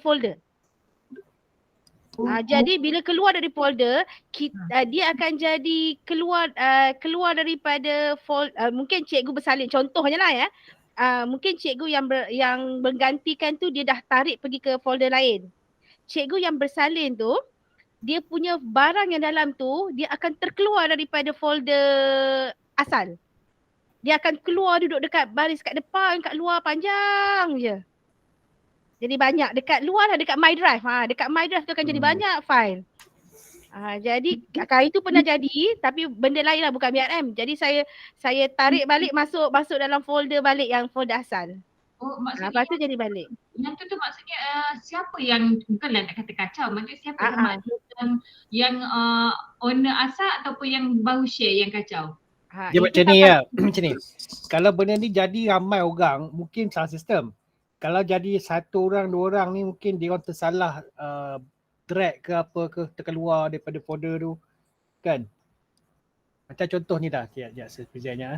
folder. Jadi bila keluar dari folder, dia akan jadi keluar daripada mungkin cikgu bersalin, contohnya lah ya. Mungkin cikgu yang menggantikan tu dia dah tarik pergi ke folder lain. Cikgu yang bersalin tu, dia punya barang yang dalam tu, dia akan terkeluar daripada folder asal. Dia akan keluar duduk dekat baris kat depan, kat luar panjang je. Jadi banyak dekat luar lah, dekat My Drive. Dekat My Drive tu akan jadi banyak file. Jadi kali tu pernah jadi, tapi benda lain lah, bukan BRM. Jadi saya tarik balik, masuk dalam folder balik yang folder asal. Maksudnya lepas tu jadi balik. Yang tu maksudnya siapa yang, bukanlah nak kata kacau, maksudnya siapa yang maklum yang owner asal ataupun yang baru share yang kacau? Dia macam ni ya, macam ni. Kalau benda ni jadi ramai orang, mungkin salah sistem. Kalau jadi satu orang, dua orang ni mungkin dia orang tersalah drag ke apa ke, terkeluar daripada folder tu. Kan? Macam contoh ni dah. Sekejap saya presentnya.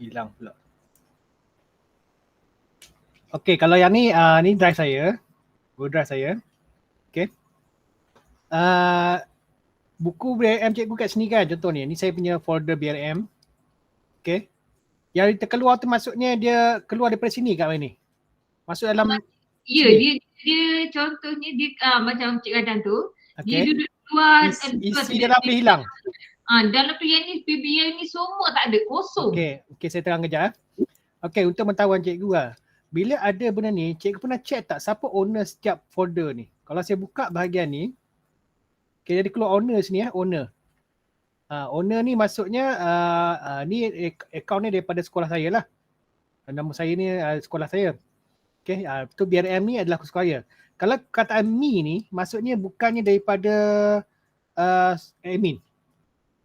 Hilang pula. Okay, kalau yang ni drive saya. Google Drive saya. Okay. Buku BRM cikgu kat sini kan, contoh ni. Ni saya punya folder BRM. Okay. Yang terkeluar tu maksudnya dia keluar daripada sini kat mana ni? Masuk dalam dia contohnya dia macam Cik Radan tu. Dia duduk keluar. Isi dalam boleh hilang. Dalam tu yang ni, yang ni semua tak ada, kosong. Okay, saya terang kejap. Okay, untuk pengetahuan cikgu lah. Bila ada benda ni, cikgu pernah check tak siapa owner setiap folder ni? Kalau saya buka bahagian ni, okay, jadi keluar owner sini owner. Owner ni maksudnya, ni account ni daripada sekolah saya lah. Nama saya ni sekolah saya. Okay, tu BRM ni adalah sekolah saya. Kalau kataan me ni, maksudnya bukannya daripada admin.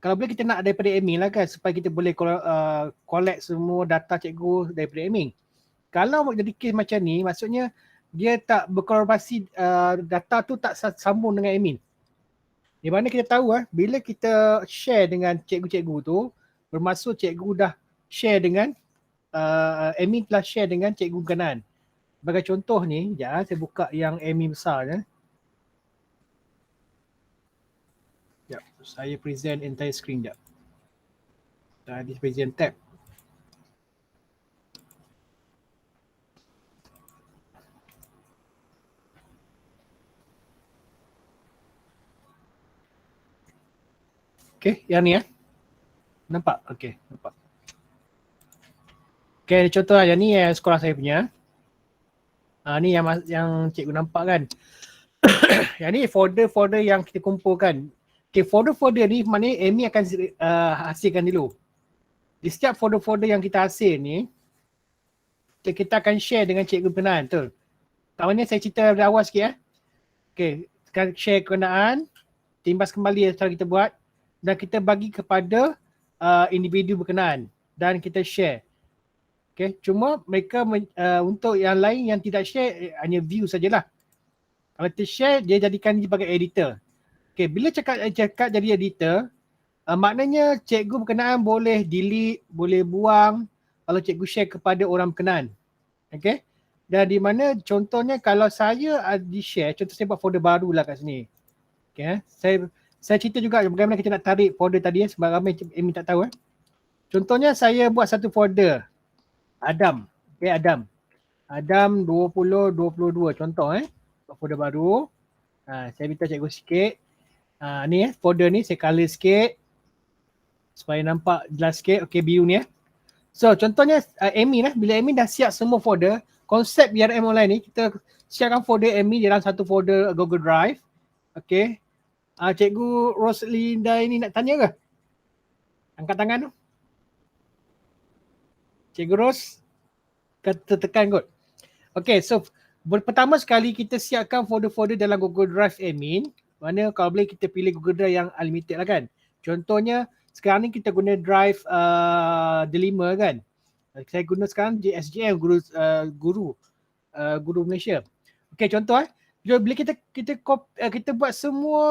Kalau boleh kita nak daripada admin lah kan, supaya kita boleh collect semua data cikgu daripada admin. Kalau jadi kes macam ni, maksudnya dia tak berkolaborasi, data tu tak sambung dengan admin. Di mana kita tahu bila kita share dengan cikgu-cikgu tu, bermaksud cikgu dah share dengan admin telah share dengan cikgu berkenaan. Sebagai contoh ni, saya buka yang admin besar je. Saya present entire screen jap. Tadi present tab. Okay, yang ni nampak? Okay, nampak. Okay, contoh yang ni sekolah saya punya. Ni yang cikgu nampak kan. Yang ni folder-folder yang kita kumpulkan. Okay, folder-folder ni maknanya admin akan hasilkan dulu. Di setiap folder-folder yang kita hasil ni, kita akan share dengan cikgu berkenaan, betul? Kat mana saya cerita dari awal sikit Okay, sekarang share berkenaan, timbas kembali cara kita buat dan kita bagi kepada individu berkenaan dan kita share. Okay, cuma mereka untuk yang lain yang tidak share hanya view sajalah. Kalau kita share, dia jadikan dia sebagai editor. Okay, bila cakap jadi editor, maknanya cikgu berkenaan boleh delete, boleh buang kalau cikgu share kepada orang berkenaan. Okay, dan di mana contohnya kalau saya di-share, contoh saya buat folder baru lah kat sini. Okay, saya cerita juga bagaimana kita nak tarik folder tadi sebab ramai admin tak tahu. Contohnya saya buat satu folder, Adam. Okay, Adam 2022 contoh folder baru. Saya minta cikgu sikit. Ni folder ni saya color sikit supaya nampak jelas sikit. Okay, biru ni So contohnya admin bila admin dah siap semua folder, konsep BRM online ni kita siapkan folder admin dalam satu folder Google Drive. Okay. Cikgu Roslinda ini nak tanya ke? Angkat tangan tu. Cikgu Ros, tekan kot. Okay, so pertama sekali kita siapkan folder-folder dalam Google Drive admin. Mana kalau boleh kita pilih Google Drive yang unlimited lah kan. Contohnya sekarang ni kita guna drive delima kan. Saya guna sekarang SGM guru Malaysia. Okey, contoh bila kita buat semua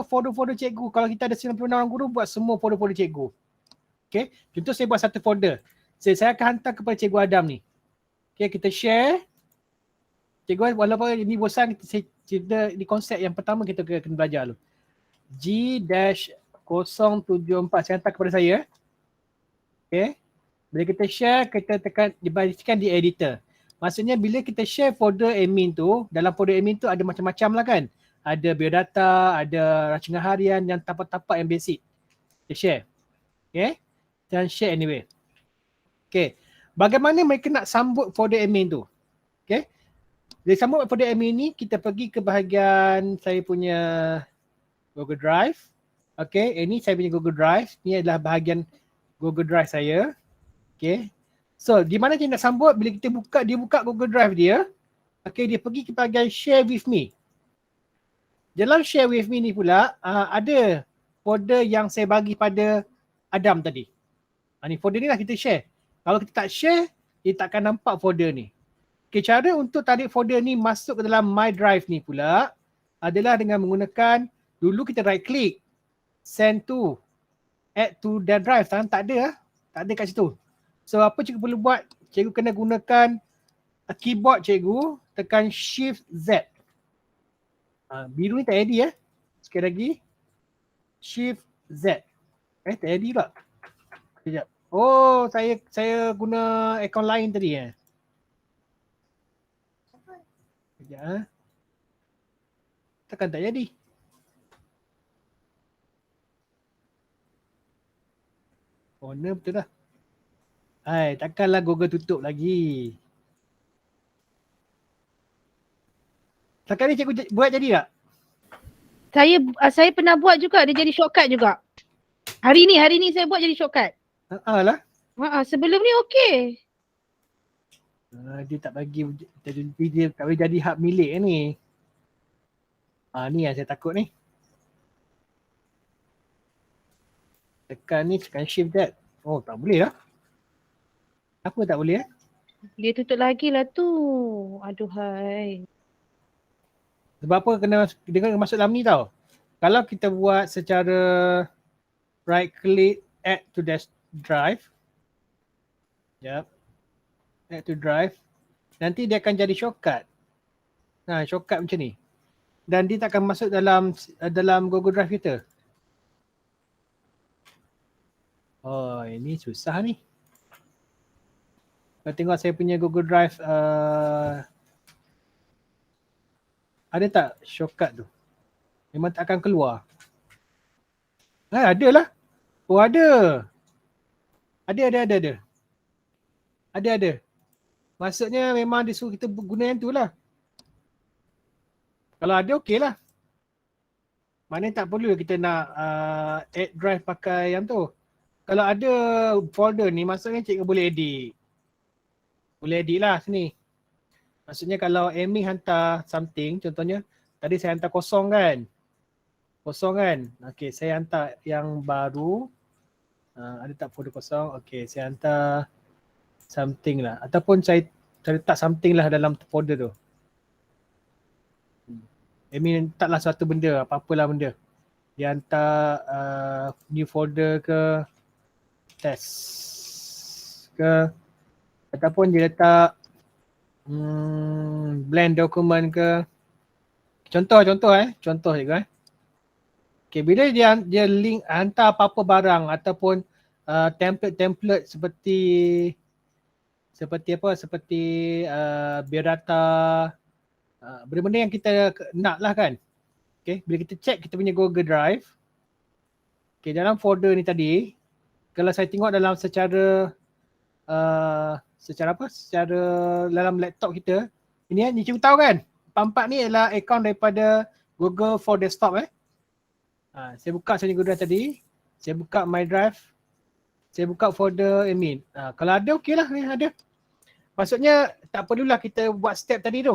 folder-folder cikgu, kalau kita ada 96 orang guru, buat semua folder-folder cikgu. Okey, contoh saya buat satu folder. Saya akan hantar kepada Cikgu Adam ni. Okey, kita share. Cikgu, walaupun ini bosan, kita di konsep yang pertama kita kena belajar dulu. G-074 saya hantar kepada saya. Okay. Bila kita share, kita tekan dibagikan di editor. Maksudnya bila kita share folder admin tu, dalam folder admin tu ada macam-macam lah kan. Ada biodata, ada rancangan harian yang tapak-tapak yang basic. Kita share. Okay. Dan share anyway. Okay. Bagaimana mereka nak sambut folder admin tu? Okay. Bila sambut folder admin ni, kita pergi ke bahagian saya punya Google Drive. Okay, ini saya punya Google Drive. Ini adalah bahagian Google Drive saya. Okay. So, di mana dia nak sambut? Bila kita buka, dia buka Google Drive dia. Okay, dia pergi ke bahagian Share with Me. Dalam Share with Me ni pula, ada folder yang saya bagi pada Adam tadi. Ni folder ni lah kita share. Kalau kita tak share, dia takkan nampak folder ni. Okay, cara untuk tarik folder ni masuk ke dalam My Drive ni pula adalah dengan menggunakan, dulu kita right click, send to, add to the drive. Tak ada kat situ. So apa cikgu perlu buat? Cikgu kena gunakan keyboard cikgu, tekan Shift Z. Biru ni tak edit Sekali lagi. Shift Z. Tak edit pula. Sekejap. Oh, saya guna akaun lain tadi Sekejap Takkan tak jadi. Owner betul lah. Takkanlah Google tutup lagi. Takkan ni cikgu buat jadi tak? Saya pernah buat juga, dia jadi shortcut juga. Hari ni saya buat jadi shortcut. Lah. Sebelum ni okey. Dia tak bagi, dia tak boleh jadi hak milik ni. Ni yang saya takut ni. Tekan Shift that. Oh, tak boleh lah. Apa tak boleh Dia tutup lagi lah tu. Aduhai. Sebab apa kena masuk dalam ni tau. Kalau kita buat secara right click, add to drive. Add to drive. Nanti dia akan jadi shortcut. Shortcut macam ni. Dan dia tak akan masuk dalam Google Drive kita. Oh, ini susah ni. Kalau tengok saya punya Google Drive, ada tak shortcut tu? Memang tak akan keluar. Ada lah. Oh, ada. Ada. Maksudnya memang dia suruh kita guna yang tu lah. Kalau ada okey lah. Maknanya tak perlu kita nak add drive pakai yang tu. Kalau ada folder ni, maksudnya cikgu boleh edit. Boleh edit lah sini. Maksudnya kalau admin hantar something, contohnya tadi saya hantar kosong kan. Okey, saya hantar yang baru. Ada tak folder kosong? Okey, saya hantar something lah. Ataupun saya letak something lah dalam folder tu. Admin letaklah suatu benda, apa-apalah benda. Dia hantar new folder ke, test ke, ataupun dia letak blend document ke. Contoh juga. Okay, bila dia link hantar apa-apa barang ataupun template seperti biodata, benda-benda yang kita nak lah kan. Okay, bila kita check kita punya Google Drive, okay, dalam folder ni tadi, kalau saya tengok dalam secara dalam laptop kita, ni cikgu tahu kan, 44 ni adalah akaun daripada Google for Desktop saya buka saya Google Drive tadi, saya buka My Drive, saya buka folder admin. Kalau ada okey lah, ni ada. Maksudnya tak perlulah kita buat step tadi tu.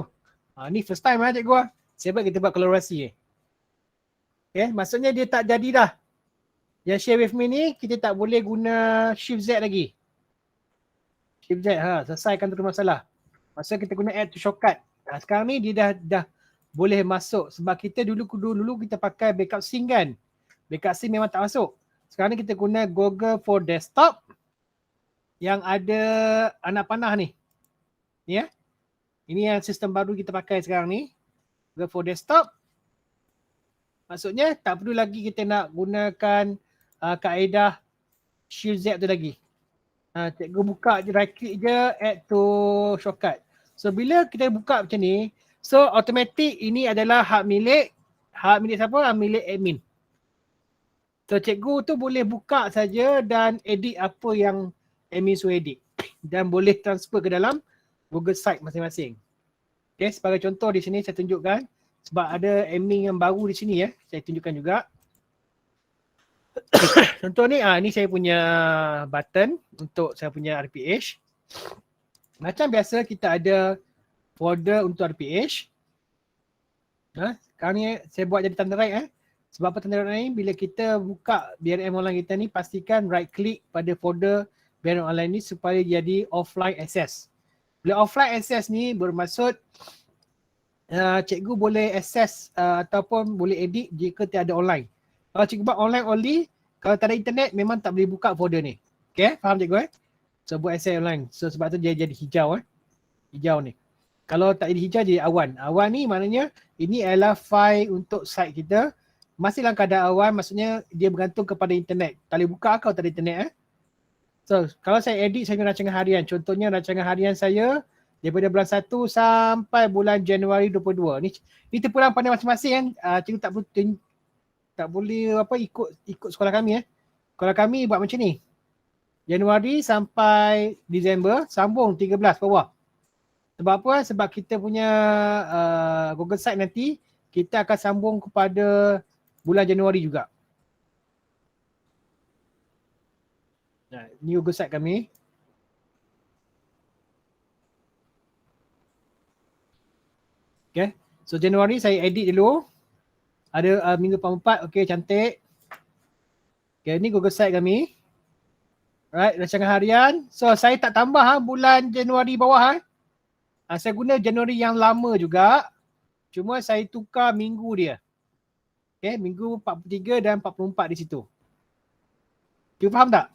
Ni first time cikgu sebab kita buat kolaborasi okay, maksudnya dia tak jadi dah. Yang share with me ni kita tak boleh guna Shift Z lagi. Shift Z, selesaikan tu masalah. Masa kita guna add to shortcut. Sekarang ni dia dah boleh masuk sebab kita dulu kita pakai backup sync kan. Backup sync memang tak masuk. Sekarang ni kita guna Google for Desktop yang ada anak panah ni. Ni ya. Ini yang sistem baru kita pakai sekarang ni. Google for Desktop. Maksudnya tak perlu lagi kita nak gunakan kaedah Shift Z tu lagi. Cikgu buka je, right click je, add to shortcut. So bila kita buka macam ni, so automatic ini adalah hak milik siapa? Hak milik admin. So cikgu tu boleh buka saja dan edit apa yang admin suruh edit. Dan boleh transfer ke dalam Google Site masing-masing. Okay, sebagai contoh di sini saya tunjukkan. Sebab ada admin yang baru di sini ya, saya tunjukkan juga. Contoh ni, ni saya punya button untuk saya punya RPH. Macam biasa kita ada folder untuk RPH. Sekarang ni saya buat jadi tanda right. Sebab apa tanda right ni? Bila kita buka BRM online kita ni, pastikan right click pada folder BRM online ni supaya jadi offline access. Bila offline access ni bermaksud cikgu boleh access ataupun boleh edit jika tiada online. Kalau cikgu buat online only, kalau tak ada internet memang tak boleh buka folder ni. Okay, faham cikgu So buat access online. So sebab tu dia jadi hijau hijau ni. Kalau tak jadi hijau jadi awan. Awan ni maknanya ini adalah file untuk site kita. Masih dalam keadaan awan, maksudnya dia bergantung kepada internet. Tak boleh buka kalau tak ada internet So kalau saya edit saya guna rancangan harian. Contohnya rancangan harian saya daripada bulan 1 sampai bulan Januari 22. Ni terpulang pandai masing-masing cikgu tak boleh ikut sekolah kami Sekolah kami buat macam ni. Januari sampai Disember, sambung 13 bawah. Sebab apa? Sebab kita punya Google Site nanti kita akan sambung kepada bulan Januari juga. Ni Google Site kami. Okay. So Januari saya edit dulu. Ada minggu 44. Okay, cantik. Okay, ni Google Site kami. Right, rancangan harian. So saya tak tambah bulan Januari bawah. Saya guna Januari yang lama juga. Cuma saya tukar minggu dia. Okay, minggu 43 dan 44 di situ. You faham tak?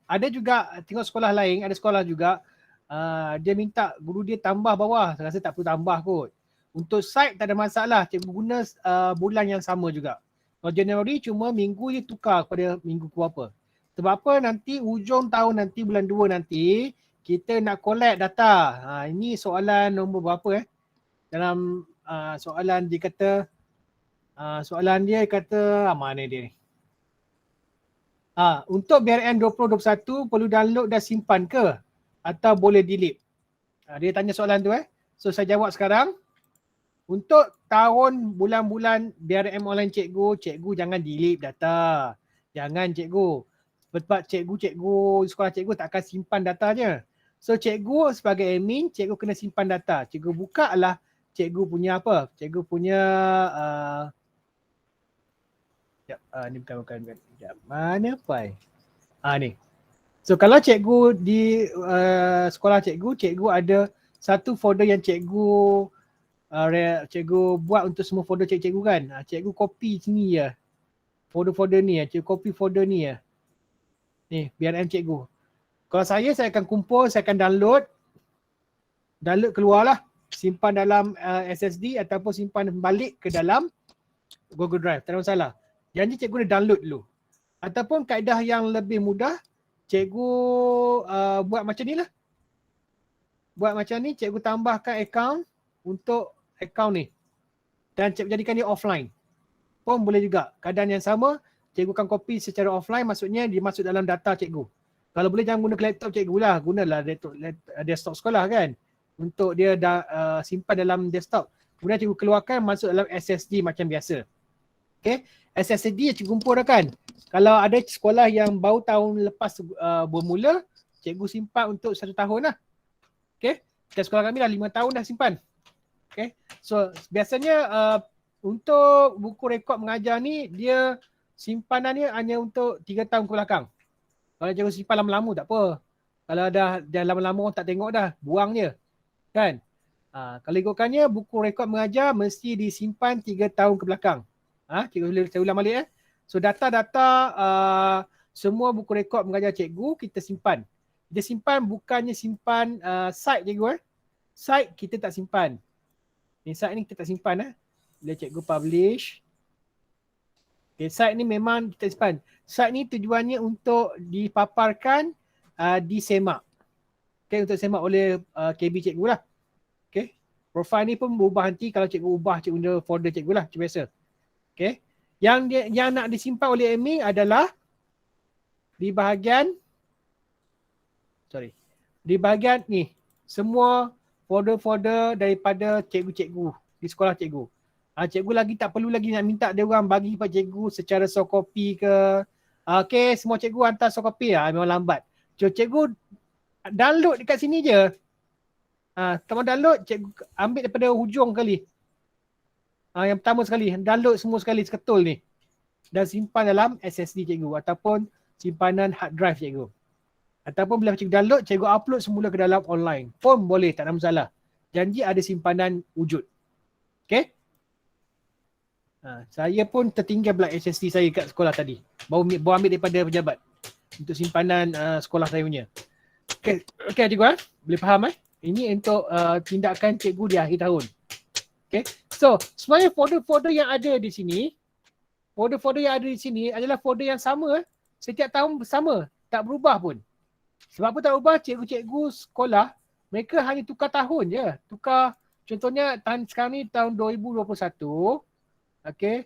Ada juga tengok sekolah lain, ada sekolah juga dia minta guru dia tambah bawah. Saya rasa tak perlu tambah kot. Untuk site tak ada masalah, cikgu guna bulan yang sama juga. Kalau Januari cuma minggu dia tukar kepada minggu ke berapa. Sebab apa? Nanti ujung tahun nanti, bulan 2 nanti, kita nak collect data. Ini soalan nombor berapa dalam soalan dia kata, mana dia ni? Untuk BRN 2021 perlu download dan simpan ke? Atau boleh delete? Dia tanya soalan tu So saya jawab sekarang. Untuk tahun bulan-bulan BRM online cikgu jangan delete data. Jangan cikgu. Sebab cikgu sekolah cikgu tak akan simpan datanya. So cikgu sebagai admin, cikgu kena simpan data. Cikgu buka lah cikgu punya apa? Cikgu punya ni bukan. Mana file? Ni. So kalau cikgu di sekolah cikgu ada satu folder yang cikgu buat untuk semua folder cikgu kan. Cikgu copy sini je. Folder-folder ni cikgu copy folder ni Ni BRM cikgu. Kalau saya akan kumpul, saya akan download keluarlah. Simpan dalam SSD ataupun simpan balik ke dalam Google Drive. Tak ada masalah. Janji cikgu nak download dulu. Ataupun kaedah yang lebih mudah, cikgu buat macam ni lah. Buat macam ni, cikgu tambahkan account untuk account ni. Dan cikgu jadikan dia offline. Pun boleh juga. Keadaan yang sama, cikgu akan copy secara offline, maksudnya dia masuk dalam data cikgu. Kalau boleh jangan guna laptop cikgu lah. Gunalah desktop sekolah kan. Untuk dia simpan dalam desktop. Kemudian cikgu keluarkan masuk dalam SSD macam biasa. Okay. SSD yang cikgu kumpul dah kan. Kalau ada sekolah yang baru tahun lepas bermula, cikgu simpan untuk 1 tahun lah. Okay. Sekolah kami dah 5 tahun dah simpan. Okay. So biasanya untuk buku rekod mengajar ni, dia simpanannya hanya untuk 3 tahun ke belakang. Kalau cikgu simpan lama-lama tak apa. Kalau dah lama-lama orang tak tengok dah, buang je. Kan? Kalau ikutkannya, buku rekod mengajar mesti disimpan 3 tahun ke belakang. Cikgu saya ulang balik. So data-data semua buku rekod mengajar cikgu kita simpan. Kita simpan bukannya simpan site cikgu. Site kita tak simpan. Site ni kita tak simpan. Bila cikgu publish. Okay, site ni memang kita simpan. Site ni tujuannya untuk dipaparkan di semak. Okay, untuk semak oleh KB cikgu lah. Okay. Profile ni pun berubah nanti kalau cikgu ubah cikgu guna folder cikgu lah macam biasa. Okay. Yang nak disimpan oleh admin adalah di bahagian ni semua folder-folder daripada cikgu-cikgu di sekolah cikgu. Cikgu lagi tak perlu lagi nak minta dia orang bagi kepada cikgu secara soft copy ke. Okay, semua cikgu hantar soft copy memang lambat. Cikgu download dekat sini je. Kalau download, cikgu ambil daripada hujung kali. Yang pertama sekali, download semua sekali seketul ni. Dan simpan dalam SSD cikgu ataupun simpanan hard drive cikgu. Ataupun bila cikgu download, cikgu upload semula ke dalam online. Pun boleh, tak ada masalah. Janji ada simpanan wujud. Okay? Saya pun tertinggal pula SSD saya kat sekolah tadi. Baru ambil daripada pejabat. Untuk simpanan sekolah saya punya. Okay cikgu boleh faham Ini untuk tindakan cikgu di akhir tahun. Okay. So sebenarnya folder-folder yang ada di sini, adalah folder yang sama. Setiap tahun sama. Tak berubah pun. Sebab apa tak berubah? Cikgu-cikgu sekolah, mereka hanya tukar tahun je. Contohnya sekarang ni tahun 2021. Okay.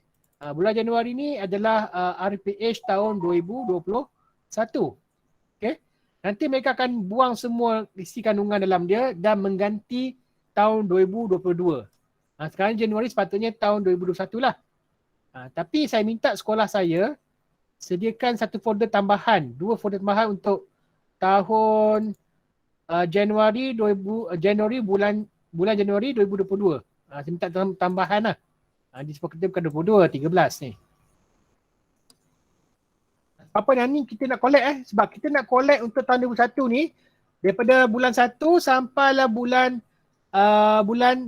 Bulan Januari ni adalah RPH tahun 2021. Okay. Nanti mereka akan buang semua isi kandungan dalam dia dan mengganti tahun 2022. Sekarang Januari sepatutnya tahun 2021 lah. Tapi saya minta sekolah saya sediakan satu folder tambahan, 2 folder tambahan untuk tahun Januari bulan Januari 2022. Saya minta tambahan lah. Di sebab kita bukan 22, 13 ni. Apa yang ni kita nak collect sebab kita nak collect untuk tahun 2021 ni daripada bulan 1 sampailah bulan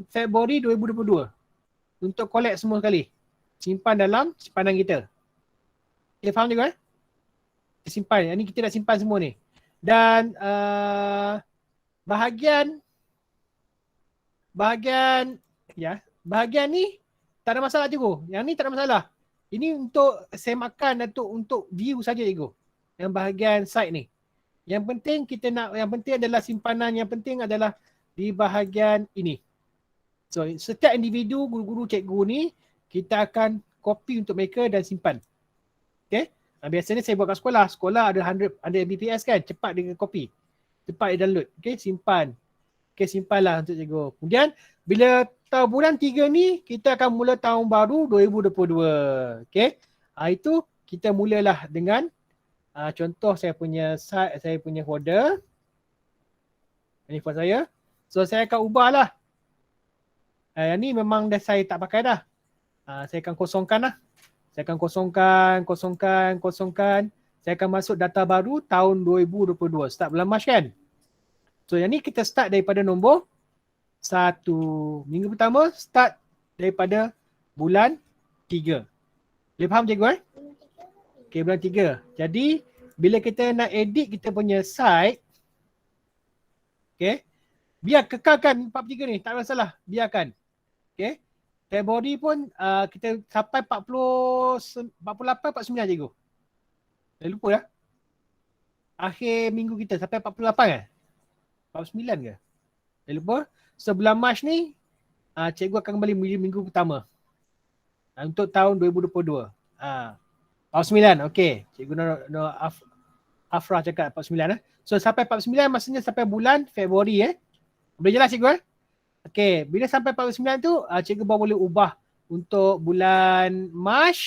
Februari 2022 untuk collect semua sekali. Simpan dalam simpanan kita. Okay, faham juga simpan. Yang ni kita nak simpan semua ni. Dan bahagian ni tak ada masalah cikgu. Yang ni tak ada masalah. Ini untuk semakan untuk view saja cikgu. Yang bahagian site ni. Yang penting adalah simpanan yang penting adalah di bahagian ini. So setiap individu guru-guru cikgu ni kita akan copy untuk mereka dan simpan. Okay. Biasanya saya buat kat sekolah. Sekolah ada 100 Mbps kan. Cepat dia copy. Cepat dia download. Okay, simpan. Okay, simpanlah untuk cikgu. Kemudian bila bulan 3 ni kita akan mula tahun baru 2022. Okay. Itu kita mulalah dengan contoh saya punya folder. Ini folder saya. So saya akan ubahlah. Yang ni memang dah saya tak pakai dah. Saya akan kosongkan lah. Saya akan kosongkan. Saya akan masuk data baru tahun 2022. Start bulan Mac kan. So yang ni kita start daripada nombor 1. Minggu pertama start daripada bulan 3. Boleh faham cikgu Okay, bulan 3. Jadi bila kita nak edit kita punya site, okay, biar kekalkan 43 ni, tak ada masalah, biarkan. Okay. Februari pun kita sampai 48, 49 cikgu. Dah lupa dah. Akhir minggu kita sampai 48 kan? 49 ke? Dah lupa. Sebulan Mac ni, cikgu akan kembali minggu pertama. Untuk tahun 2022. 49, okey. Cikgu Afrah cakap 49. So sampai 49 maksudnya sampai bulan Februari. Boleh jelas cikgu Okey, bila sampai 49 tu, cikgu baru boleh ubah untuk bulan Mac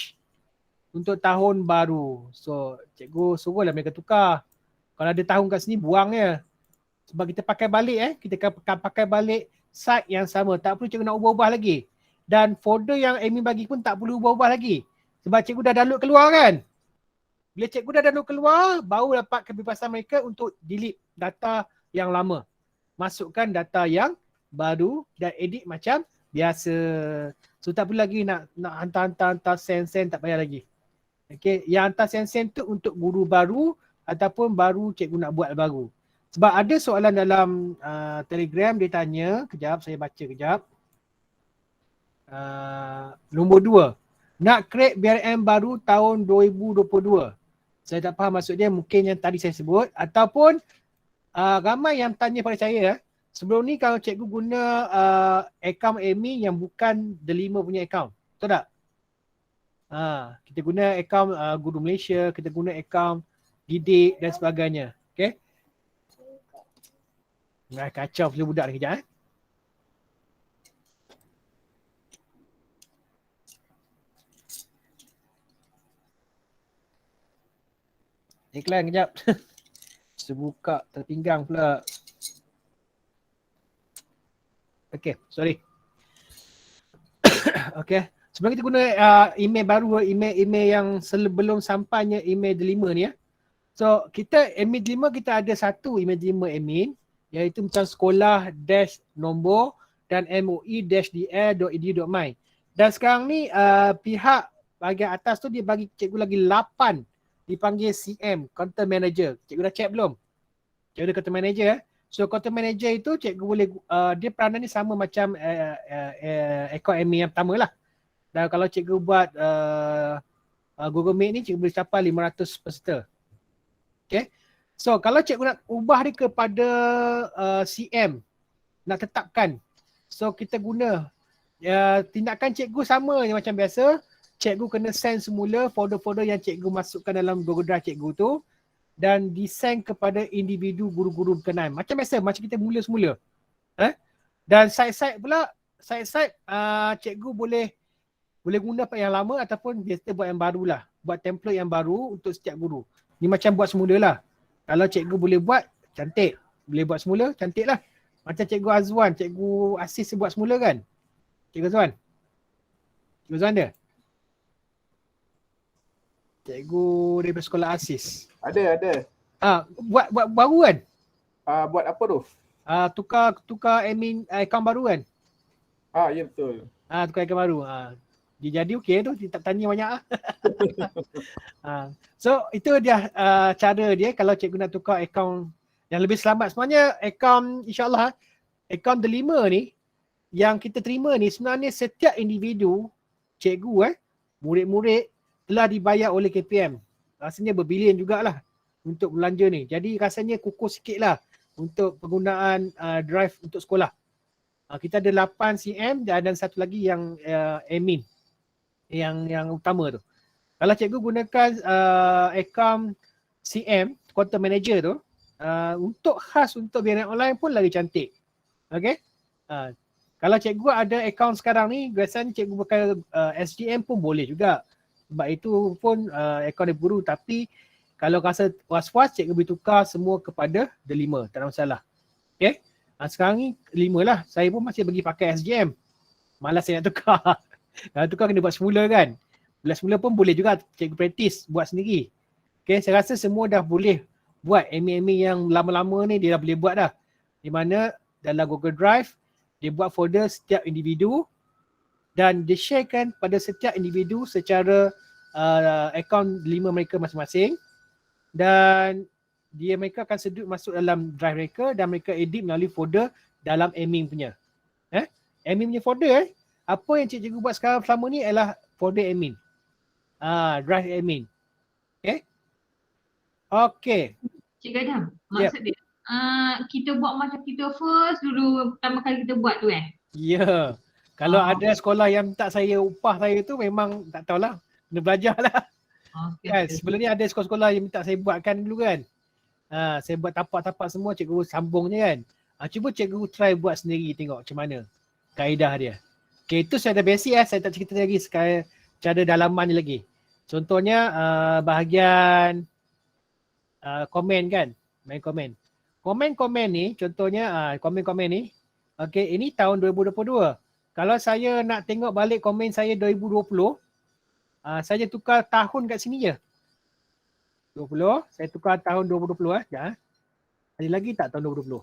untuk tahun baru. So, cikgu suruhlah mereka tukar. Kalau ada tahun kat sini, buang je. Sebab kita pakai balik kita akan pakai balik site yang sama. Tak perlu cikgu nak ubah-ubah lagi. Dan folder yang admin bagi pun tak perlu ubah-ubah lagi. Sebab cikgu dah download keluar kan. Bila cikgu dah download keluar, baru dapat kebebasan mereka untuk delete data yang lama. Masukkan data yang baru dan edit macam biasa. So tak perlu lagi nak hantar send tak payah lagi. Okay, yang hantar send tu untuk guru baru ataupun baru cikgu nak buat baru. Sebab ada soalan dalam Telegram dia tanya, kejap saya baca kejap. Nombor 2, nak create BRM baru tahun 2022. Saya tak faham maksud dia, mungkin yang tadi saya sebut ataupun ramai yang tanya pada saya sebelum ni kalau cikgu guna akaun Amy yang bukan Delima punya akaun, betul tak? Kita guna akaun Guru Malaysia, kita guna akaun Didik dan sebagainya. Okay? Kacau flu budak ni kejap Iklan kejap. Sebuka terpinggang pula. Okay, sorry. Okay. Sebelum kita guna email baru, email yang sebelum sampainya email Delima ni So, kita email Delima kita ada satu email Delima admin iaitu macam sekolah-nombor dan moi-dl.edu.my. Dan sekarang ni pihak bahagian atas tu dia bagi cikgu lagi 8 dipanggil CM, Content Manager. Cikgu dah check belum? Cikgu ada Content Manager So Content Manager itu cikgu boleh, dia peranan ni sama macam account admin yang pertama lah. Dan kalau cikgu buat Google Meet ni cikgu boleh capai 500 peserta. Okay. So kalau cikgu nak ubah dia kepada CM, nak tetapkan. So kita guna tindakan cikgu sama je macam biasa. Cikgu kena send semula folder-folder yang cikgu masukkan dalam Google Drive cikgu tu dan di-send kepada individu guru-guru berkenaan. Macam biasa, macam kita mula semula. Dan site-site pula, cikgu boleh guna yang lama ataupun biasa buat yang baru lah. Buat template yang baru untuk setiap guru. Ni macam buat semula lah. Kalau cikgu boleh buat, cantik. Boleh buat semula, cantik lah. Macam cikgu Azwan, cikgu Asis buat semula kan? Cikgu Azwan? Cikgu Azwan dia? Cikgu daripada sekolah Asis. Ada. Buat baru kan? Buat apa tu? Tukar admin akaun baru kan? Ya betul. Tukar akaun baru. Dia jadi okey tu, dia tak tanya banyak So itu dia cara dia kalau cikgu nak tukar akaun yang lebih selamat. Sebenarnya akaun insyaAllah, akaun Delima ni yang kita terima ni sebenarnya setiap individu cikgu murid-murid telah dibayar oleh KPM. Rasanya berbilion jugalah untuk belanja ni. Jadi rasanya kukuh sikit lah untuk penggunaan drive untuk sekolah. Kita ada 8 CM dan ada satu lagi yang admin yang utama tu. Kalau cikgu gunakan akaun CM, Content Manager tu, untuk khas untuk BRM online pun lagi cantik. Okay? Kalau cikgu ada akaun sekarang ni, biasanya cikgu pakai SGM pun boleh juga. Sebab itu pun akaun dia guru. Tapi kalau rasa was-was, cikgu boleh tukar semua kepada Delima. Tak ada masalah. Okay? Sekarang ni 5 lah. Saya pun masih bagi pakai SGM. Malas saya nak tukar. Kalau tukar kena buat semula kan. Buat semula pun boleh juga cikgu praktis buat sendiri. Okay, saya rasa semua dah boleh buat. Admin yang lama-lama ni dia dah boleh buat dah. Di mana dalam Google Drive, dia buat folder setiap individu dan dia sharekan pada setiap individu secara akaun Delima mereka masing-masing. Dan mereka akan sedut masuk dalam drive mereka dan mereka edit melalui folder dalam admin punya. Admin punya folder apa yang cikgu buat sekarang selama ni adalah folder admin. Drive admin. Okay. Cikgu Adam, maksud dia kita buat macam kita first dulu pertama kali kita buat tu kan? Ya. Kalau ada sekolah yang minta saya upah saya tu memang tak tahulah. Kena belajar lah. Kan? Sebelum ni ada sekolah-sekolah yang minta saya buatkan dulu kan. Saya buat tapak-tapak semua, cikgu sambung je kan. Cuba cikgu try buat sendiri tengok macam mana kaedah dia. Okay, itu saya dah basic saya tak cerita lagi cara dalaman ni lagi. Contohnya bahagian komen kan, main komen. Komen-komen ni contohnya komen-komen ni. Okay, ini tahun 2022. Kalau saya nak tengok balik komen saya 2020, saya tukar tahun kat sini je. 20, saya tukar tahun 2020 sekejap. Ada lagi tak tahun 2020?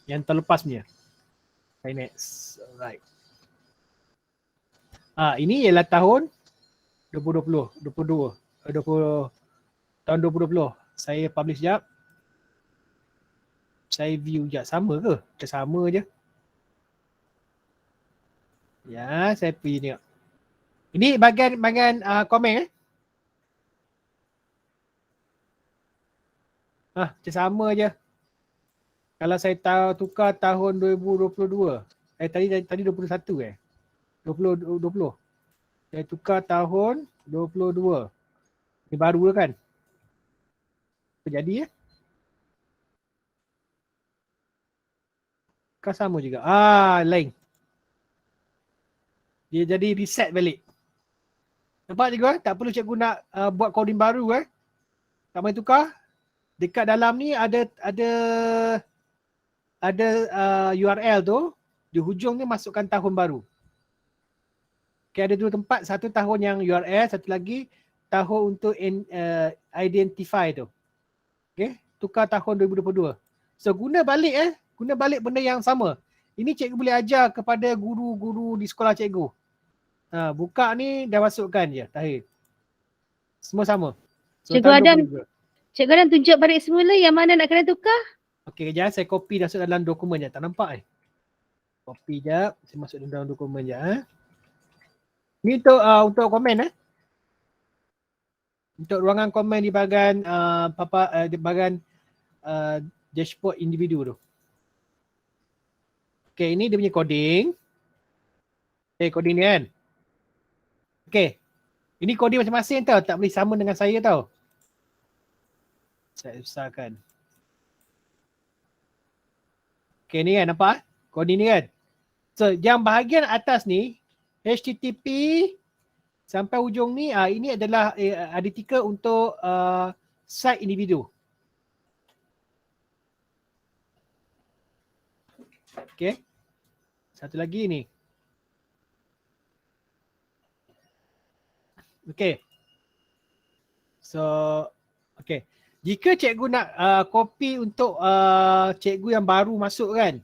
Yang terlepas punya. Okay, next. Alright. Ini ialah tahun 2020, 22, 20, tahun 2020. Saya publish sekejap. Saya view sekejap. Sama ke? Kita sama je. Ya, saya pergi tengok. Ini bahagian komen macam sama je. Kalau saya tukar tahun 2022. Tadi 21 20. Saya tukar tahun 22. Ini baru kan? Apa jadi Kan sama juga. Lain. Dia jadi reset balik. Nampak cikgu tak perlu cikgu nak buat coding baru tak main tukar. Dekat dalam ni ada URL tu, di hujung ni masukkan tahun baru. Okay, ada dua tempat, satu tahun yang URL, satu lagi tahun untuk identify tu. Okay, tukar tahun 2022. So guna balik benda yang sama. Ini cikgu boleh ajar kepada guru-guru di sekolah cikgu. Buka ni dah masukkan je, Tahir. Semua sama. So, Cikgu Adam tunjuk balik semula yang mana nak kena tukar. Okey, kejap saya copy masuk dalam dokumen je. Tak nampak Copy jap, saya masuk dalam dokumen je. Ni untuk komen Untuk ruangan komen di bahagian di bahagian dashboard individu tu. Okey, ini dia punya coding. Coding ni kan. Okey. Ini coding masing-masing tau, tak boleh sama dengan saya tau. Saya usahakan. Okay, ni kan nampak? Coding ni kan. So, yang bahagian atas ni, HTTP sampai hujung ni, ini adalah artikel untuk site individu. Okay. Satu lagi ni. Okay. So, okay. Jika cikgu nak copy untuk cikgu yang baru masuk kan,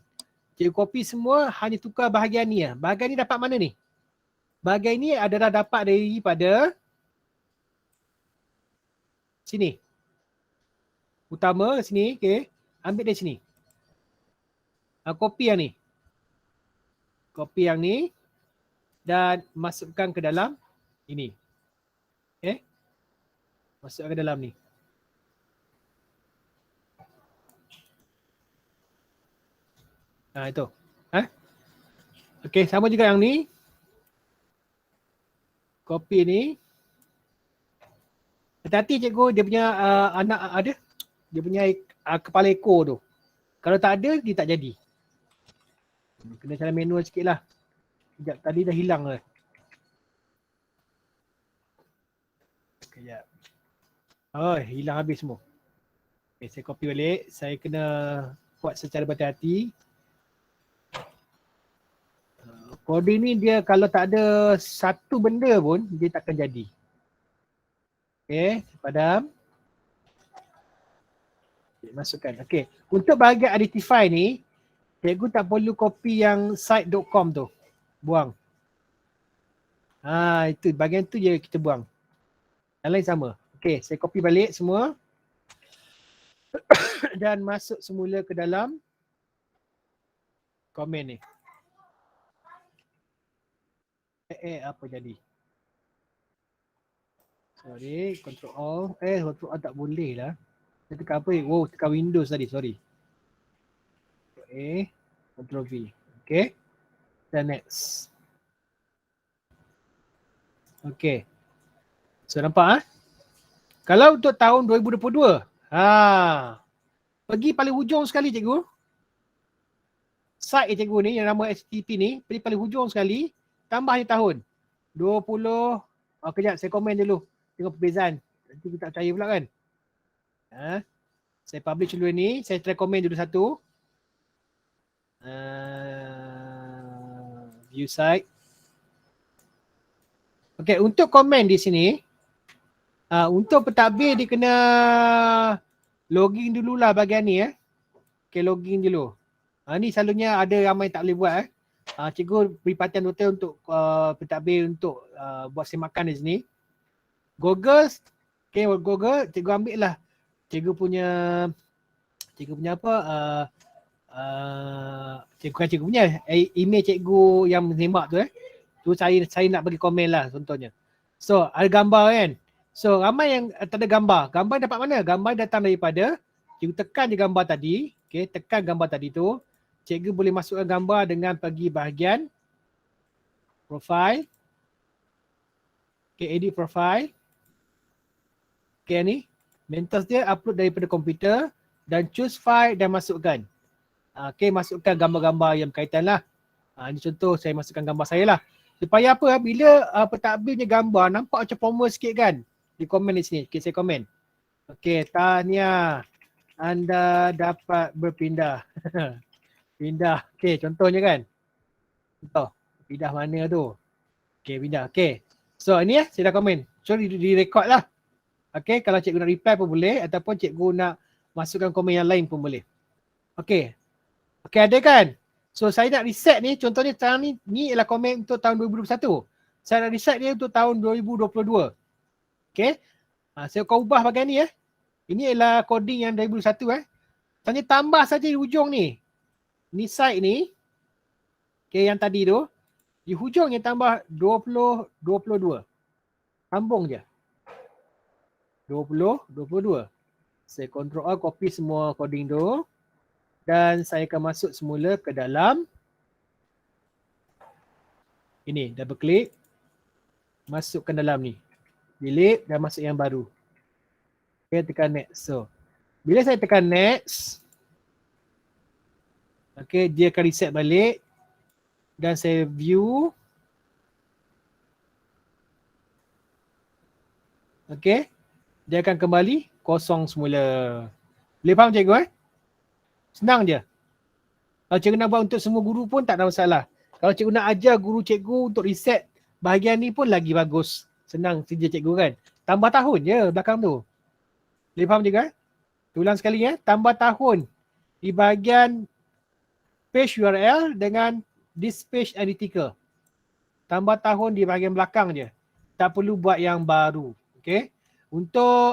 cikgu copy semua, hanya tukar bahagian ni. Bahagian ni dapat mana ni? Bahagian ni adalah dapat daripada sini. Utama sini, okay. Ambil dari sini. Copy yang ni. Copy yang ni dan masukkan ke dalam ini. Okay. Masukkan ke dalam ni. Itu. Okey, sama juga yang ni. Copy ni. Hati-hati cikgu, dia punya anak ada. Dia punya kepala ekor tu. Kalau tak ada, dia tak jadi. Kena cara manual sikit lah. Sekejap, tadi dah hilang lah. Sekejap. Hilang habis semua. Okay, saya copy balik. Saya kena buat secara berhati-hati. Coding ni dia kalau tak ada satu benda pun, dia takkan jadi. Okay, padam. Okay, masukkan. Okay, untuk bahagian identify ni, cikgu tak perlu copy yang site.com tu. Buang. Itu bahagian tu je kita buang. Yang lain sama. Okay, saya copy balik semua. Dan masuk semula ke dalam komen ni. Apa jadi? Sorry, Ctrl O. Ctrl O tak boleh lah. Saya tekan apa? Tekan Windows tadi, sorry. Ctrl V. Okay. Dan next. Okay. So nampak Kalau untuk tahun 2022, pergi paling hujung sekali cikgu. Site cikgu ni yang nama HTTP ni, pergi paling hujung sekali. Tambah ni tahun 20. Kejap saya komen dulu. Tengok perbezaan. Nanti kita tak percaya pula kan. Saya publish dulu ni. Saya try komen dulu satu. View site. Okay, untuk komen di sini. Untuk pentadbir dia kena login dululah bahagian ni Okay, login dulu. Ni selalunya ada ramai tak boleh buat cikgu beri perhatian betul untuk pentadbir untuk buat semakan di sini. Google, okay, Google cikgu ambil lah cikgu punya apa cikgu punya email cikgu yang menembak tu tu saya nak bagi komen lah contohnya. So ada gambar kan. So ramai yang tak ada gambar. Gambar dapat mana? Gambar datang daripada cikgu tekan je gambar tadi. Okay, tekan gambar tadi tu. Cikgu boleh masukkan gambar dengan pergi bahagian profile. Okay, edit profile. Okay ni. Mentors dia upload daripada komputer dan choose file dan masukkan. Okay, masukkan gambar-gambar yang berkaitan lah. Ini contoh saya masukkan gambar saya lah. Supaya apa? Bila pentadbirnya gambar nampak macam formal sikit kan? Di komen di sini. Okay, saya komen. Okay, tahniah. Anda dapat berpindah. Pindah. Okay, contohnya kan? Contoh. Pindah mana tu? Okay, pindah. Okay. So, ini saya dah komen. So, di-record lah. Okay, kalau cikgu nak reply pun boleh ataupun cikgu nak masukkan komen yang lain pun boleh. Okay. Okay, ada kan? So, saya nak reset ni. Contohnya sekarang ni ialah komen untuk tahun 2021. Saya nak reset dia untuk tahun 2022. Okay. Saya akan ubah bahagian ni Ini ialah coding yang 2021 Tanya tambah saja di hujung ni. Ni side ni. Okay, yang tadi tu. Di hujung yang tambah 20, 22. Sambung je. 20, 22. Saya Ctrl A, copy semua coding tu. Dan saya akan masuk semula ke dalam. Ini, double click. Masukkan dalam ni. Delete dan masuk yang baru. Okay, tekan next. So, bila saya tekan next. Okay, dia akan reset balik. Dan saya view. Okay. Dia akan kembali kosong semula. Boleh faham cikgu Senang je. Kalau cikgu nak buat untuk semua guru pun tak ada masalah. Kalau cikgu nak ajar guru cikgu untuk reset bahagian ni pun lagi bagus. Senang kerja cikgu kan. Tambah tahun je belakang tu. Boleh faham cikgu Ulang sekali Tambah tahun di bahagian page URL dengan this page analytical. Tambah tahun di bahagian belakang je. Tak perlu buat yang baru. Okay. Untuk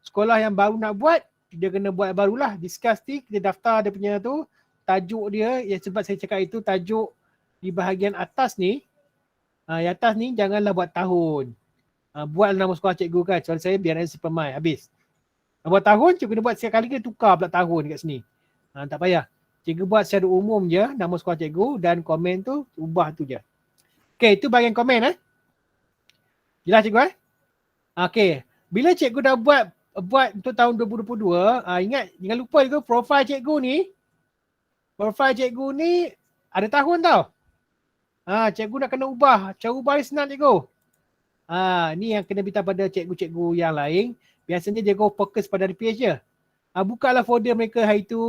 sekolah yang baru nak buat, dia kena buat barulah. Discuss ni, kita daftar dia punya tu. Tajuk dia, sebab saya cakap itu tajuk di bahagian atas ni. Yang atas ni janganlah buat tahun. Buat nama sekolah cikgu kan. Soal saya biar Superman habis. Buat tahun, cikgu kena buat setiap kali dia tukar pula tahun dekat sini. Tak payah. Cikgu buat secara umum je nama sekolah cikgu dan komen tu ubah tu je. Okay, itu bahagian komen Jelas cikgu Okay, bila cikgu dah buat untuk tahun 2022, ingat jangan lupa cikgu profil cikgu ni. Profil cikgu ni ada tahun tau. Cikgu nak kena ubah. Cara ubah ni senang cikgu. Ni yang kena minta pada cikgu-cikgu yang lain. Biasanya cikgu fokus pada RPH je. Bukalah folder mereka hari tu.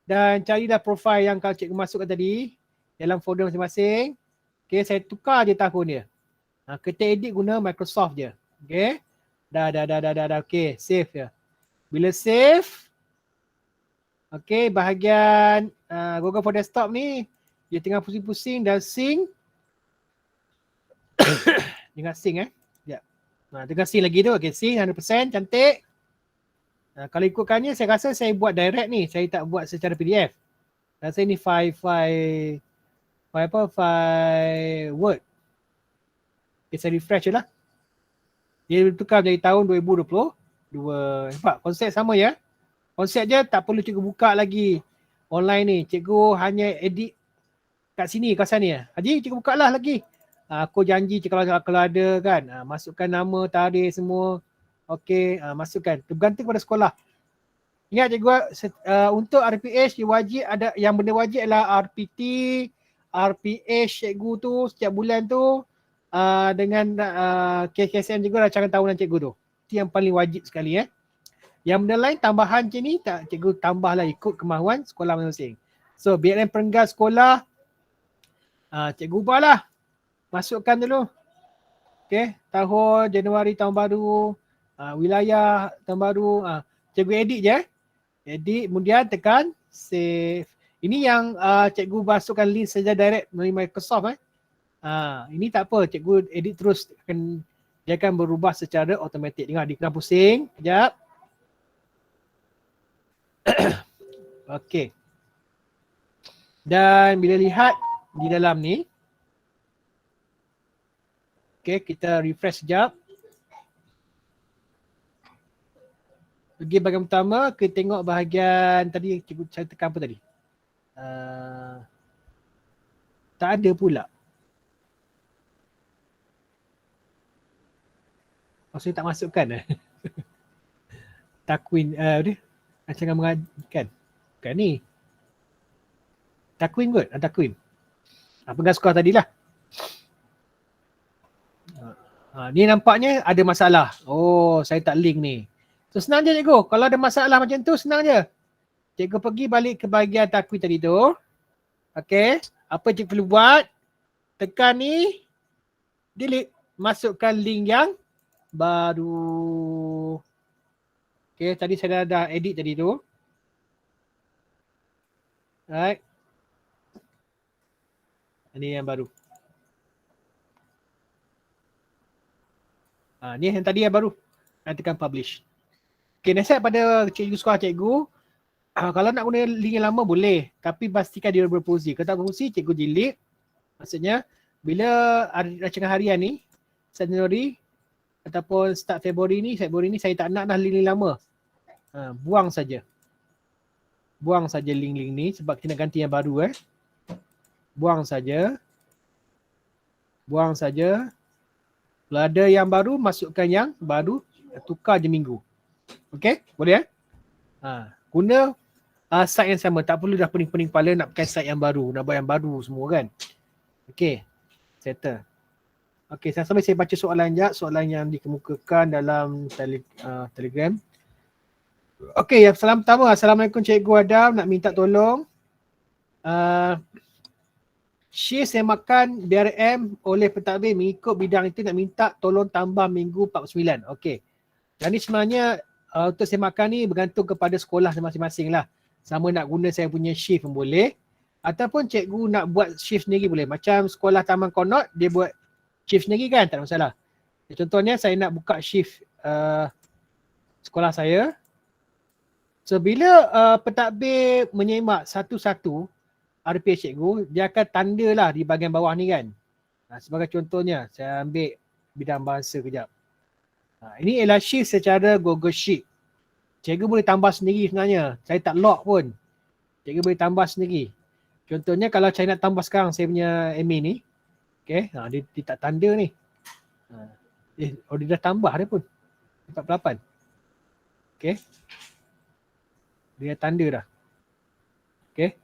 Dan carilah profil yang kalau cikgu masukkan tadi. Dalam folder masing-masing. Okay, saya tukar je tahun dia. Ketik edit guna Microsoft je. Okay. Dah. Okay, save je. Bila save. Okay, bahagian Google for Desktop ni. Dia tengah pusing-pusing dan sync. Tengah sync Ya. Tengah sync lagi tu. Okay, sync 100%. Cantik. Kalau ikutkannya, saya rasa saya buat direct ni. Saya tak buat secara PDF. Rasa ni file Word. Okay, saya refresh je lah. Dia bertukar dari tahun 2022. Nampak? Konsep sama ya. Konsep je tak perlu cikgu buka lagi online ni. Cikgu hanya edit kat sini, kawasan ni. Haji, cikgu buka lah lagi. Aku janji kalau ada kan. Masukkan nama, tarikh semua. Okey, masukkan. Tergantung pada sekolah. Ingat cikgu, untuk RPH dia wajib ada, yang benda wajib adalah RPT, RPH cikgu tu setiap bulan tu. Dengan KKSM cikgu rancangan tahunan cikgu tu. Itu yang paling wajib sekali Yang benda lain tambahan macam ni tak cikgu tambahlah ikut kemahuan sekolah masing-masing. So BLM perenggan sekolah cikgu ubahlah. Masukkan dulu. Okay, tahun Januari tahun baru, wilayah tahun baru, cikgu edit je Edit, kemudian tekan save. Ini yang cikgu masukkan link saja direct melalui Microsoft ini tak apa, cikgu edit terus, dia akan berubah secara automatik. Dengar, dia kena pusing. Sekejap. Okey. Dan bila lihat di dalam ni, okey, kita refresh sekejap. Pergi bahagian pertama, kita tengok bahagian tadi cikgu saya tekan apa tadi? Tak ada pula. Maksudnya tak masukkan takwin rancangan mengajikan. Bukan ni. Takwin kot, takwin. Pegang skor tadilah. Ni nampaknya ada masalah. Oh, saya tak link ni. So senang je cikgu. Kalau ada masalah macam tu, senang je. Cikgu pergi balik ke bahagian takwin tadi tu. Okay. Apa cikgu perlu buat? Tekan ni. Delete. Masukkan link yang baru. Okay. Tadi saya dah edit tadi tu. Alright. Ini yang baru. Ni yang tadi yang baru. Tekan publish. Okay, nasihat pada cikgu sekolah cikgu, kalau nak guna link yang lama boleh, tapi pastikan dia berfungsi. Kalau tak berfungsi, cikgu delete. Maksudnya, bila rancangan harian ni, Januari ataupun start Februari ni saya tak nak dah link lama. Buang saja. Buang saja link-link ni sebab kita nak ganti yang baru Buang saja. Buang saja. Kalau ada yang baru, masukkan yang baru, tukar je minggu. Okay, boleh guna site yang sama, tak perlu dah pening-pening kepala nak pakai site yang baru, nak buat yang baru semua kan. Okay, settle. Okay, sampai saya baca soalan sekejap, soalan yang dikemukakan dalam Telegram. Okay, salam pertama. Assalamualaikum Cikgu Adam, nak minta tolong. Shift semakan BRM oleh pentadbir mengikut bidang itu, nak minta tolong tambah minggu 49. Okay. Jadi sebenarnya untuk semakan ni bergantung kepada sekolah masing-masing lah. Sama nak guna saya punya shift pun boleh. Ataupun cikgu nak buat shift sendiri boleh. Macam sekolah Taman Konot, dia buat shift sendiri kan, tak ada masalah. Contohnya saya nak buka shift sekolah saya. So bila pentadbir menyemak satu-satu RPH cikgu, dia akan tanda lah di bahagian bawah ni kan. Sebagai contohnya, saya ambil bidang bahasa kejap. Ini ialah shift secara Google Sheet. Cikgu boleh tambah sendiri sebenarnya. Saya tak lock pun. Cikgu boleh tambah sendiri. Contohnya kalau saya nak tambah sekarang saya punya admin ni. Okay, dia tak tanda ni. Dia dah tambah dia pun. 48. Okay. Dia tanda dah. Okay.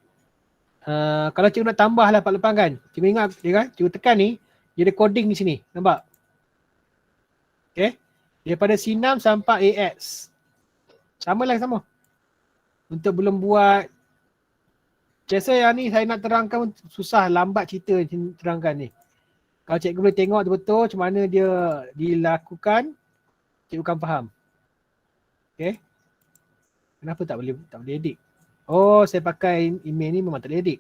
Kalau cikgu nak tambah lah 48 kan. Cikgu ingat dia kan, cikgu tekan ni, dia ada coding di sini. Nampak? Okay. Daripada C6 sampai AX. Sama lah sama. Untuk belum buat. Biasa yang ni saya nak terangkan susah, lambat cerita terangkan ni. Kalau cikgu boleh tengok betul-betul macam mana dia dilakukan, cikgu akan faham. Okay. Kenapa tak boleh edit? Oh, saya pakai email ni memang tak boleh edit.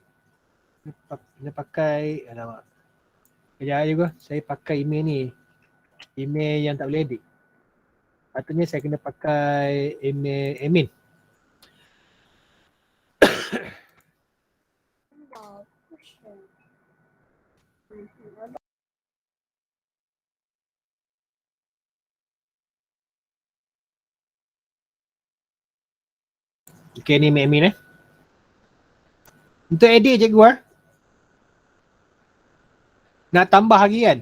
Saya pakai, alamak. Kejap juga, saya pakai email ni. Email yang tak boleh edit. Patutnya saya kena pakai email admin. Okay, ni email admin Untuk edit cikgu nak tambah lagi kan.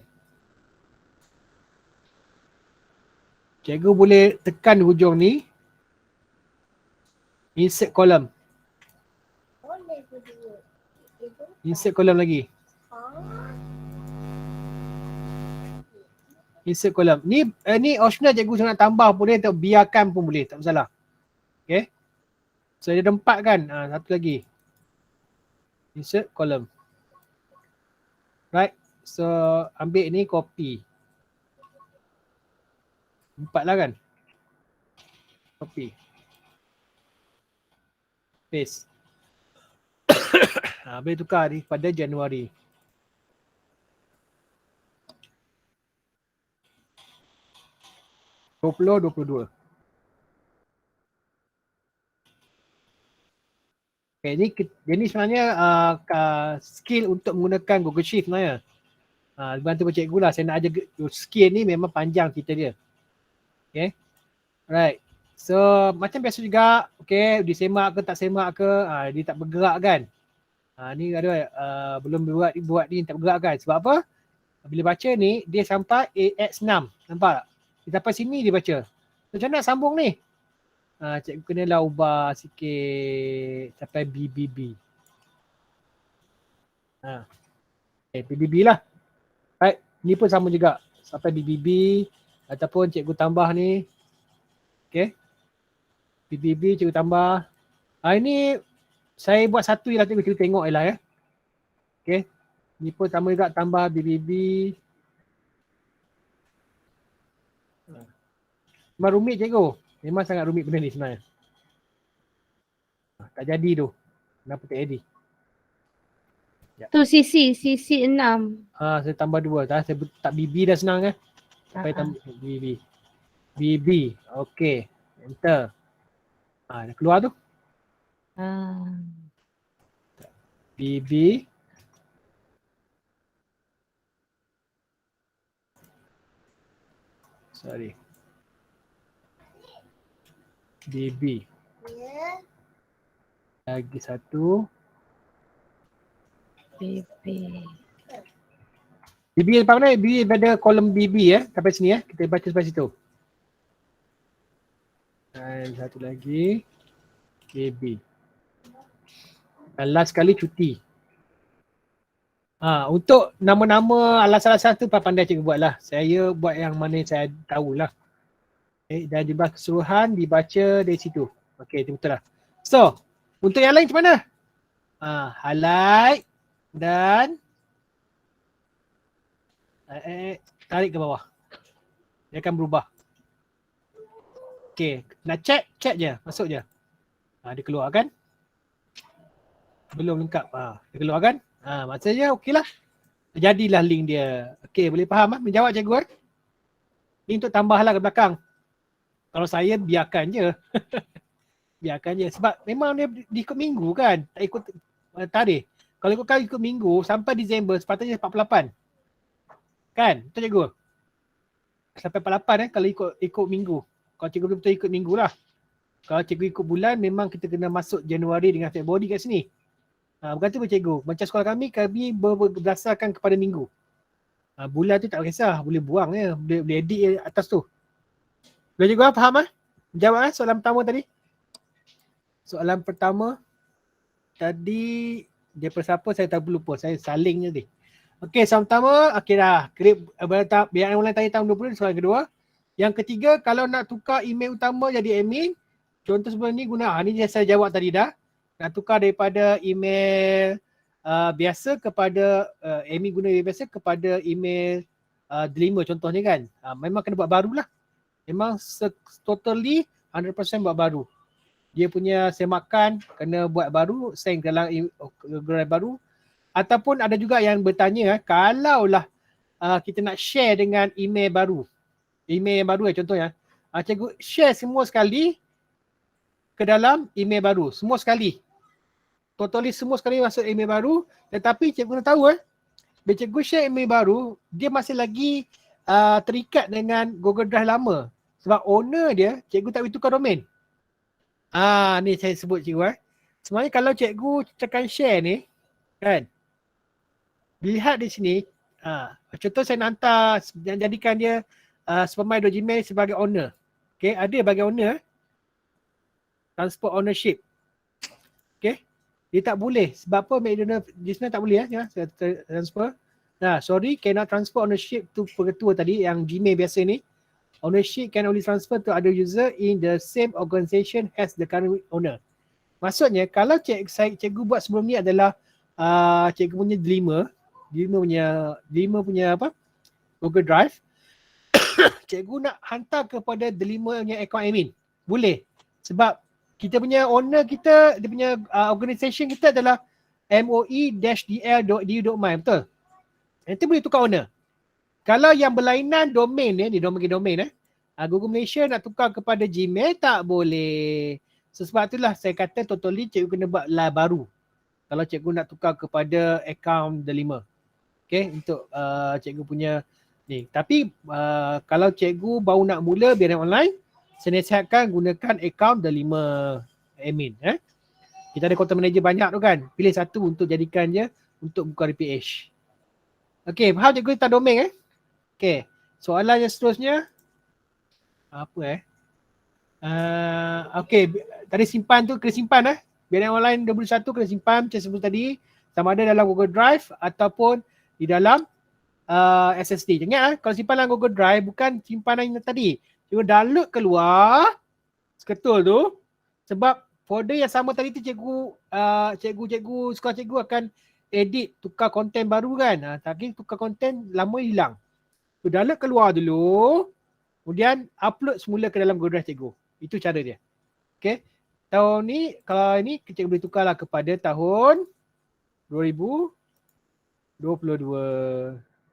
Cikgu boleh tekan di hujung ni. Insert column. Insert column lagi. Insert column. Ni optional cikgu nak tambah boleh atau biarkan pun boleh, tak masalah. Okay. So dia ada 4 kan. Satu lagi. Insert column. Right. So ambil ni copy. 4 lah kan. Copy. Paste. Boleh tukar pada Januari. (2022). Okay, ini sebenarnya skill untuk menggunakan Google Sheet sebenarnya. Bantu cikgu lah, saya nak aja skill ni memang panjang cerita dia. Okay, right. So macam biasa juga, okay, disemak ke tak semak ke, dia tak bergerak kan. Ni ada belum buat ni tak bergerak kan. Sebab apa? Bila baca ni, dia sampai AX6. Nampak tak? Dia sampai sini dia baca. Macam mana nak sambung ni? Cikgu kenalah ubah sikit sampai BBB. BBB lah. Right, ni pun sama juga. Sampai BBB ataupun cikgu tambah ni. Okay. BBB cikgu tambah. Ini saya buat satu je lah, cikgu tengok je lah ya. Okay. Ni pun sama juga, tambah BBB. Memang rumit cikgu. Memang sangat rumit benda ni sebenarnya. Tak jadi tu. Kenapa tak jadi? Tu sisi 6. Saya tambah 2. Saya tak BB dah senang kan. Sampai tambah BB. BB. Okay. Enter. Dah keluar tu. BB. Sorry. BB. Lagi satu. BB depan mana? BB pada kolom BB sampai sini kita baca sampai situ. Dan satu lagi BB. Dan last sekali cuti. Untuk nama-nama alasan-alasan tu pandai cikgu buat lah. Saya buat yang mana saya tahulah. Dan jumlah keseluruhan dibaca dari situ. Okey, itu betul lah. So, untuk yang lain macam mana? Highlight dan tarik ke bawah. Dia akan berubah. Okey, nak check je, masuk je. Dia keluar kan? Belum lengkap. Dia keluar kan? Maksudnya okey lah. Jadilah link dia. Okey, boleh faham menjawab cikgu Ni untuk tambahlah ke belakang. Kalau saya biarkan je. Biarkan je. Sebab memang dia ikut minggu kan. Tak ikut tarikh. Kalau ikut minggu sampai Disember sepatutnya 48. Kan? Betul cikgu? Sampai 48 kalau ikut minggu. Kalau cikgu betul ikut minggu lah. Kalau cikgu ikut bulan memang kita kena masuk Januari dengan Februari kat sini. Bukan tu cikgu. Macam sekolah kami berdasarkan kepada minggu. Bulan tu tak kisah. Boleh buang je. Boleh edit atas tu. Boleh cikgu faham Jawab soalan pertama tadi. Soalan pertama tadi dia siapa saya tak lupa. Saya saling je tadi. Okey, soalan pertama okey dah. Biar yang tanya tahun 20 soalan kedua. Yang ketiga, kalau nak tukar email utama jadi admin, contoh sebelum ni guna ni saya jawab tadi dah. Nak tukar daripada email biasa kepada admin guna email biasa kepada email Dreamer contohnya kan. Memang kena buat barulah. Memang totally 100% buat baru. Dia punya semakan kena buat baru, send dalam Google baru. Ataupun ada juga yang bertanya kalaulah kita nak share dengan email baru. Email yang baru contohnya. Cikgu share semua sekali ke dalam email baru. Semua sekali. Totally semua sekali masuk email baru. Tetapi cikgu nak tahu bila cikgu share email baru, dia masih lagi terikat dengan Google Drive lama. Sebab owner dia, cikgu tak boleh tukar domain. Ni saya sebut cikgu Sebenarnya kalau cikgu tekan share ni, kan. Lihat di sini, contoh saya nak hantar, jadikan dia supermai.gmail sebagai owner. Okay, ada bagi owner. Transfer ownership. Okay. Dia tak boleh. Sebab apa McDonald di sini tak boleh transfer. Sorry, cannot transfer ownership to pengetua tadi yang Gmail biasa ni. Ownership can only transfer to other user in the same organisation as the current owner. Maksudnya kalau cikgu buat sebelum ni adalah cikgu punya Dreamer punya apa? Google Drive. Cikgu nak hantar kepada Dreamer punya account admin. Boleh. Sebab kita punya owner kita, dia punya organisation kita adalah moe-dl.du.my, betul? Nanti boleh tukar owner. Kalau yang berlainan domain ni, domain Google Malaysia nak tukar kepada Gmail tak boleh. Sebab itulah saya kata totally cikgu kena buat baru. Kalau cikgu nak tukar kepada akaun Delima. Okay, untuk cikgu punya ni. Tapi kalau cikgu baru nak mula biaran online, saya nasihatkan gunakan akaun Delima admin. Kita ada content manager banyak tu kan. Pilih satu untuk jadikan je untuk buka RPH. Okay, faham cikgu tentang domain Okay, soalan yang seterusnya. Apa okay, tadi simpan tu kena simpan biaran online 21 kena simpan macam sebut tadi. Sama ada dalam Google Drive ataupun di dalam SSD. Ingat kalau simpan dalam Google Drive bukan simpanan yang tadi. Cikgu download keluar seketul tu. Sebab folder yang sama tadi tu cikgu sekolah cikgu akan edit, tukar konten baru kan. Tapi tukar konten lama hilang. So, download keluar dulu. Kemudian upload semula ke dalam Google Drive cikgu. Itu cara dia. Okay. Tahun ni, kalau ni cikgu boleh tukarlah kepada tahun 2022.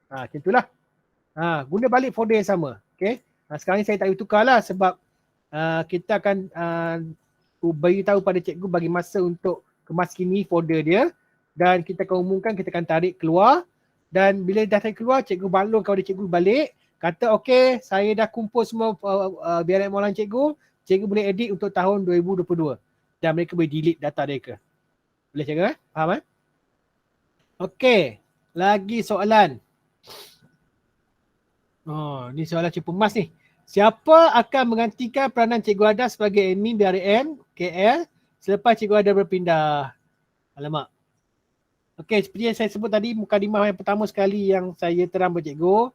Macam itulah. Guna balik folder yang sama. Okay. Sekarang ni saya tak boleh tukarlah sebab kita akan beritahu pada cikgu bagi masa untuk kemaskini folder dia. Dan kita akan umumkan, kita akan tarik keluar. Dan bila dah tarik keluar, cikgu maklum kepada cikgu balik. Kata okey, saya dah kumpul semua biaran online cikgu. Cikgu boleh edit untuk tahun 2022. Dan mereka boleh delete data mereka. Boleh cikgu Faham Okey, lagi soalan. Ni soalan Cik Pemas ni. Siapa akan menggantikan peranan Cikgu Ada sebagai admin BRM KL selepas Cikgu Ada berpindah? Alamak. Okey, seperti yang saya sebut tadi, mukadimah yang pertama sekali yang saya terang kepada cikgu,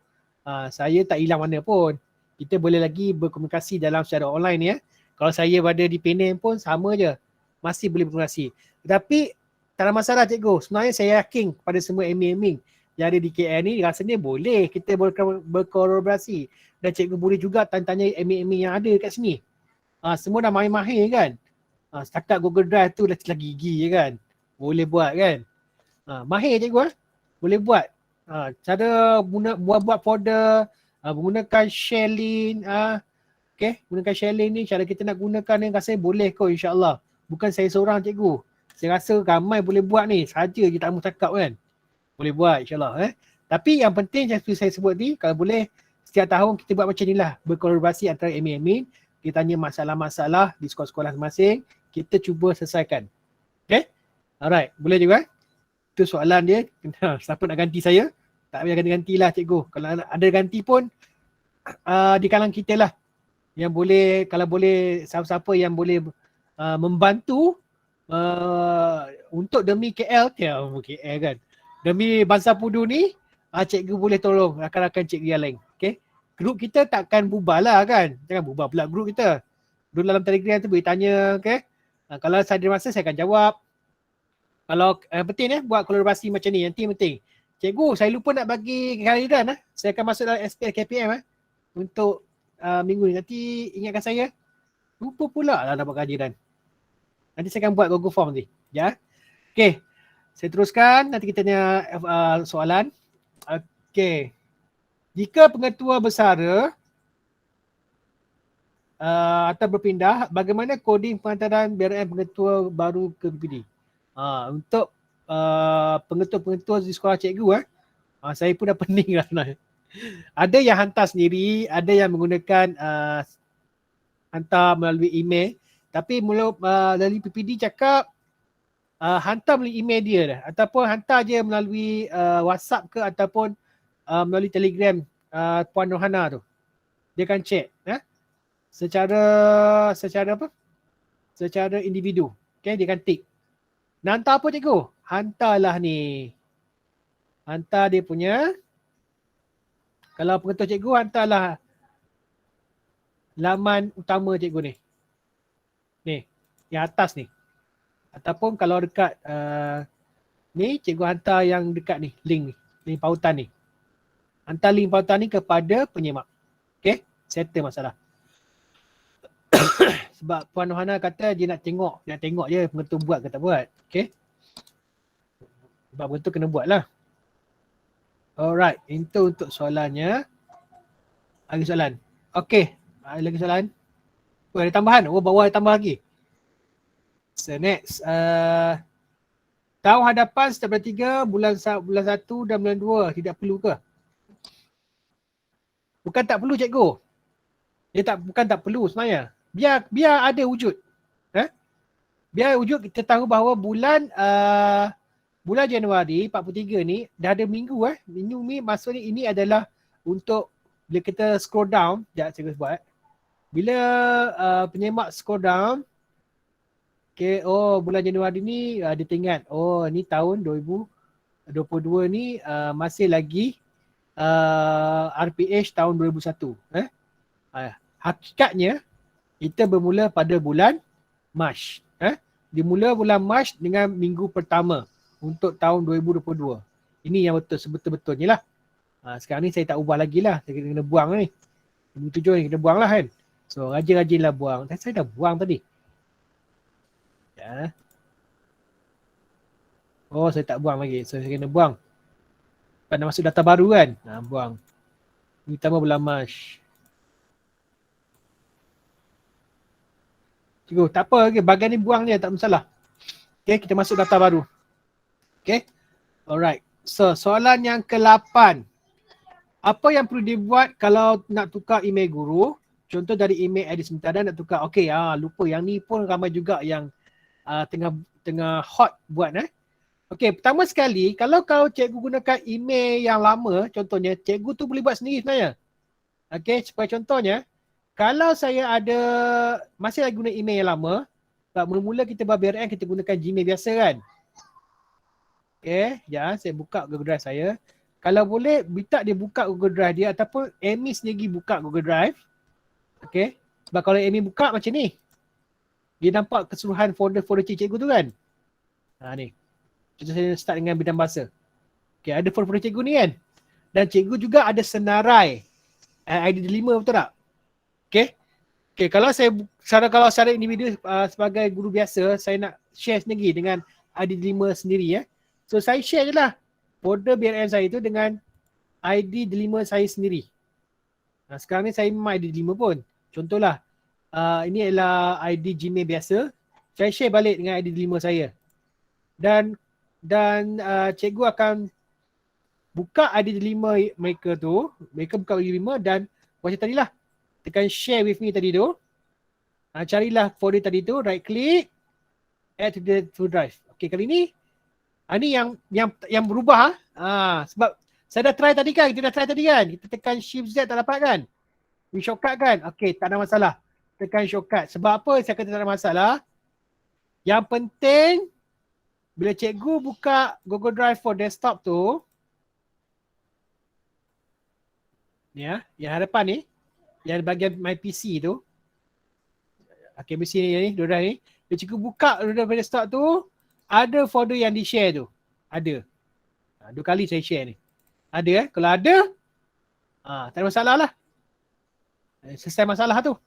saya tak hilang mana pun. Kita boleh lagi berkomunikasi dalam secara online ya. Kalau saya berada di Penang pun sama je. Masih boleh berkomunikasi. Tetapi tak ada masalah cikgu. Sebenarnya saya yakin kepada semua admin-admin yang ada di KL ni rasanya boleh kita berkolaborasi. Dan cikgu boleh juga tanya-tanya admin-admin yang ada kat sini. Semua dah mahir-mahir kan. Setakat Google Drive tu dah gigi je kan. Boleh buat kan. Mahir cikgu boleh buat. Cara buat folder, menggunakan share link, gunakan share link ni cara kita nak gunakan ni rasanya boleh kot insya-Allah. Bukan saya seorang cikgu. Saya rasa ramai boleh buat ni. Saja je tak mahu cakap kan. Boleh buat insya-Allah Tapi yang penting seperti saya sebut ni, kalau boleh setiap tahun kita buat macam inilah, berkolaborasi antara admin-admin, kita tanya masalah-masalah di sekolah-sekolah masing, kita cuba selesaikan. Okay? Alright, boleh juga Itu soalan dia. Siapa nak ganti saya? Tak payah ganti-gantilah cikgu. Kalau ada ganti pun di kalangan kita lah. Yang boleh, kalau boleh siapa-siapa yang boleh membantu untuk demi KL kan. Demi Bangsa Pudu ni, cikgu boleh tolong rakan-rakan cikgu yang lain. Okay? Grup kita takkan bubar lah kan. Jangan bubar pula grup kita. Dulu dalam Telegram tu boleh tanya. Okay? Kalau saya ada masa saya akan jawab. Kalau penting buat kolaborasi macam ni, yang penting. Cikgu, saya lupa nak bagi kehadiran Saya akan masuk dalam SPL KPM untuk minggu ni. Nanti ingatkan saya. Lupa pula lah nak buat kehadiran. Nanti saya akan buat Google Form nanti. Ya. Okey. Saya teruskan. Nanti kita tanya soalan. Okey. Jika pengetua bersara atau berpindah, bagaimana koding penghantaran BRM pengetua baru ke PPD? Untuk pengetua-pengetua di sekolah cikgu saya pun dah pening lah. Ada yang hantar sendiri, ada yang menggunakan hantar melalui email. Tapi melalui PPD cakap hantar melalui email dia dah. Ataupun hantar je melalui WhatsApp ke ataupun melalui Telegram Puan Rohana tu. Dia akan check secara apa? Secara individu. Okay, dia akan tick. Nak hantar apa cikgu? Hantarlah ni. Hantar dia punya. Kalau pengetua cikgu, hantarlah laman utama cikgu ni. Ni, yang atas ni. Ataupun kalau dekat ni, cikgu hantar yang dekat ni, link ni. Link pautan ni. Hantar link pautan ni kepada penyemak. Okay? Settle masalah. Sebab Puan Hana kata dia nak tengok je pengetua buat ke tak buat. Okay. Sebab pengetua kena buat lah. Alright, itu untuk soalannya. Lagi soalan. Okay, lagi soalan. Oh, ada tambahan? Oh, bawah ada tambah lagi. So next. Tahun hadapan step 3, bulan 1 dan bulan 2 tidak perlu ke? Bukan tak perlu cikgu. Bukan tak perlu sebenarnya. Biar ada wujud. Biar wujud kita tahu bahawa bulan Januari 43 ni dah ada minggu Minggu ni maksudnya ini adalah untuk bila kita scroll down, sekejap saya buat. Bila penyemak scroll down, okay, bulan Januari ni dia teringat, ni tahun 2022 ni masih lagi RPH tahun 2001. Hakikatnya kita bermula pada bulan Mac. Dimula bulan Mac dengan minggu pertama untuk tahun 2022. Ini yang betul sebetul-betulnya lah. Sekarang ni saya tak ubah lagi lah. Saya kena buang ni. Minggu 7 ni kena buang lah kan. So rajin-rajinlah buang. Saya dah buang tadi. Ya. Saya tak buang lagi. So saya kena buang. Lepas nak masuk data baru kan. Buang. Ini tambah bulan Mac. Cikgu, tak apa lagi. Bahagian ni buang je, tak masalah. Okay, kita masuk data baru. Okay. Alright. So soalan yang ke-8. Apa yang perlu dibuat kalau nak tukar email guru? Contoh dari email Adi sementara nak tukar. Okay, lupa. Yang ni pun ramai juga yang tengah hot buat. Okay, pertama sekali, kalau cikgu gunakan email yang lama, contohnya, cikgu tu boleh buat sendiri sebenarnya. Okay, supaya contohnya, kalau saya masih lagi guna email yang lama, sebab mula-mula kita buat BRN, kita gunakan Gmail biasa kan. Okay, saya buka Google Drive saya. Kalau boleh, minta dia buka Google Drive dia ataupun Amy sendiri buka Google Drive. Okay. Sebab kalau Amy buka macam ni. Dia nampak keseluruhan folder-folder cikgu tu kan. Ni. Contoh saya start dengan bidang bahasa. Okay, ada folder-folder cikgu ni kan. Dan cikgu juga ada senarai ID 5, betul tak? Okay. Okay, kalau secara individu sebagai guru biasa, saya nak share sendiri dengan ID 5 sendiri. So saya share je lah. Folder BRM saya tu dengan ID 5 saya sendiri. Sekarang ni saya memang ID 5 pun. Contohlah, ini adalah ID Gmail biasa. Saya share balik dengan ID 5 saya. Dan cikgu akan buka ID 5 mereka tu. Mereka buka ID 5 dan macam tadi lah. Tekan share with me tadi tu. Carilah folder tadi tu, right click, add to drive. Okay, kali ni ini yang berubah sebab saya dah try tadi kan, kita dah try tadi kan. Kita tekan shift Z tak dapat kan? We shortcut kan? Okay, tak ada masalah. Tekan shortcut. Sebab apa saya kata tak ada masalah? Yang penting bila cikgu buka Google Drive for desktop tu, yang hadapan ni, yang bahagian my PC tu, okay, PC ni, Google Drive ni, bila cikgu buka Google Drive for desktop tu, ada folder yang di-share tu. Ada. 2 kali saya share ni. Ada Kalau ada, tak ada masalah lah. Selesai masalah tu.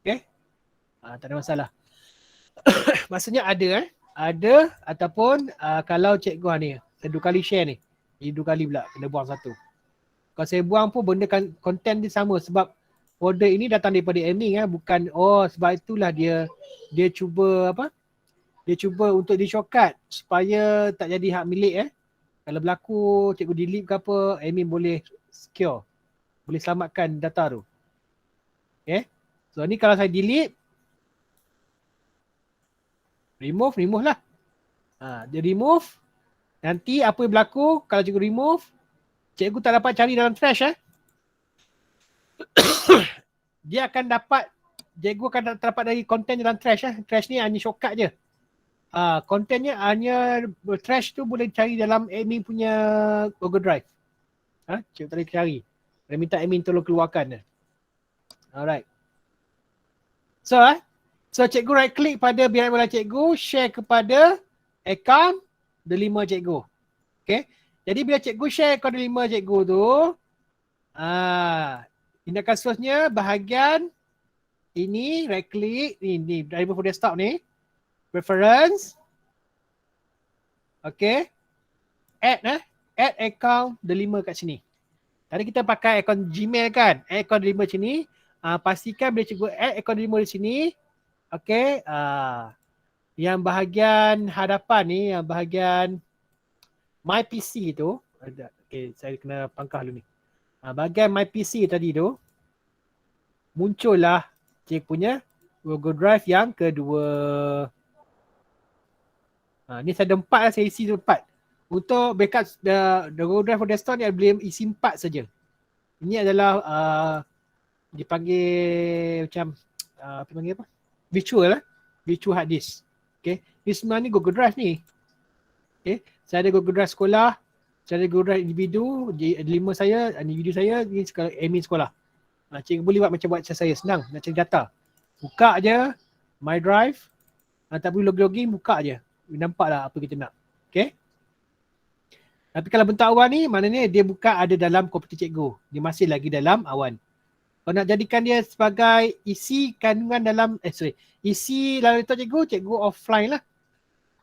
Okay. Tak ada masalah. Maksudnya ada Ada ataupun kalau cikgu ni, saya 2 kali share ni. Ini 2 kali pula, kena buang 1. Kalau saya buang pun benda konten dia sama sebab folder ini datang daripada admin bukan sebab itulah dia cuba Dia cuba untuk di shortcut supaya tak jadi hak milik Kalau berlaku cikgu delete ke apa, admin boleh secure. Boleh selamatkan data tu. Okay. So ni kalau saya delete, remove lah. Dia remove. Nanti apa yang berlaku kalau cikgu remove, cikgu tak dapat cari dalam trash Dia akan dapat, cikgu akan dapat dari konten dalam trash Trash ni hanya shortcut je. Kontennya hanya trash tu boleh cari dalam admin punya Google Drive. Cikgu tadi cari. Dia minta admin tolong keluarkan. Alright. So cikgu right click pada BRM bola cikgu, share kepada account the 5 cikgu. Okay. Jadi bila cikgu share kepada 5 cikgu tu, tindakan seterusnya bahagian Ini right click, ni driver for desktop ni. Preference. Okay. Add add account delima kat sini. Tadi kita pakai akaun Gmail kan. Add account delima sini. Pastikan bila cikgu add account delima di sini. Okay. Yang bahagian hadapan ni, yang bahagian My PC tu. Okay, saya kena pangkah dulu ni. Bahagian My PC tadi tu. Muncullah cikgu punya Google Drive yang kedua. Ni saya ada 4 lah, saya isi 4. Untuk backup the Google Drive for desktop ni boleh isi 4 saja. Ini adalah dipanggil macam apa panggil apa? Virtual lah. Virtual hard disk. Okay. Ni sebenarnya Google Drive ni. Okay. Saya ada Google Drive sekolah. Saya ada Google Drive individu. Lima saya, individu saya, ni admin sekolah. Cikgu boleh buat macam buat saya. Senang nak cari data. Buka je My Drive. Tak perlu login, buka je. Nampaklah apa kita nak. Okay. Tapi kalau bentuk awan ni, maknanya dia bukan ada dalam komputer cikgu. Dia masih lagi dalam awan. Kalau nak jadikan dia sebagai isi kandungan dalam, isi dalam laptop cikgu, cikgu offline lah.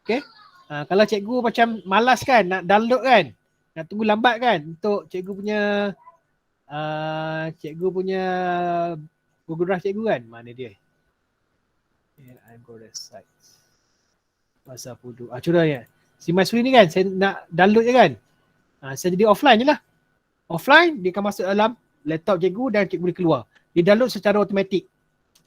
Okay. Kalau cikgu macam malas kan, nak download kan, nak tunggu lambat kan untuk cikgu punya Google Drive cikgu kan. Mana dia? Here I go the site. Pasal pudu. Contohnya. Si Maisuri ni kan, saya nak download je kan. Saya jadi offline je lah. Offline, dia akan masuk dalam laptop cikgu dan cikgu boleh keluar. Dia download secara automatik.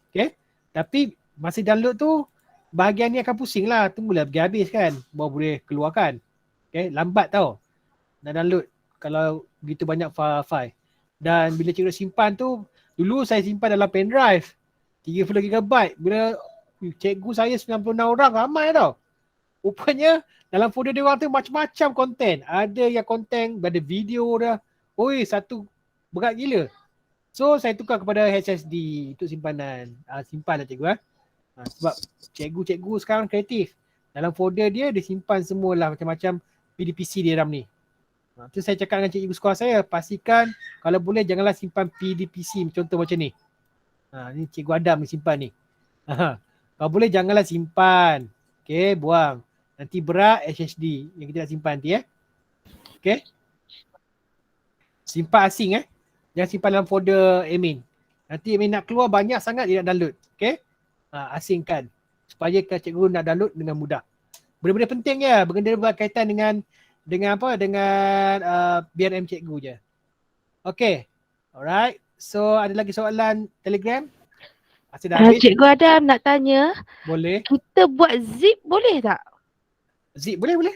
Okay. Tapi masih download tu, bahagian ni akan pusing lah. Tunggulah pergi habis kan. Baru boleh keluarkan. Okay. Lambat tau. Nak download kalau begitu banyak file. Dan bila cikgu simpan tu, dulu saya simpan dalam pen drive. 30GB. Bila cikgu saya 96 orang, ramai tau. Rupanya dalam folder dia orang tu macam-macam konten. Ada yang konten, ada video dah. Oi, satu berat gila. So saya tukar kepada HSD untuk simpanan. Simpan lah cikgu. Sebab cikgu-cikgu sekarang kreatif. Dalam folder dia simpan semualah macam-macam PDPC di dalam ni. Tu saya cakap dengan cikgu sekolah saya, pastikan kalau boleh janganlah simpan PDPC contoh macam ni. Ni cikgu Adam simpan ni. Kalau boleh janganlah simpan. Okay, buang. Nanti berat SSD yang kita nak simpan nanti Okay. Simpan asing Jangan simpan dalam folder admin. Nanti admin nak keluar banyak sangat dia nak download. Okay. Asingkan. Supaya cikgu nak download dengan mudah. Benda-benda penting je. Benda berkaitan dengan apa? Dengan BRM cikgu je. Okay. Alright. So ada lagi soalan Telegram? Masih dah habis. Cikgu Adam nak tanya. Boleh. Kita buat zip boleh tak? Zip boleh.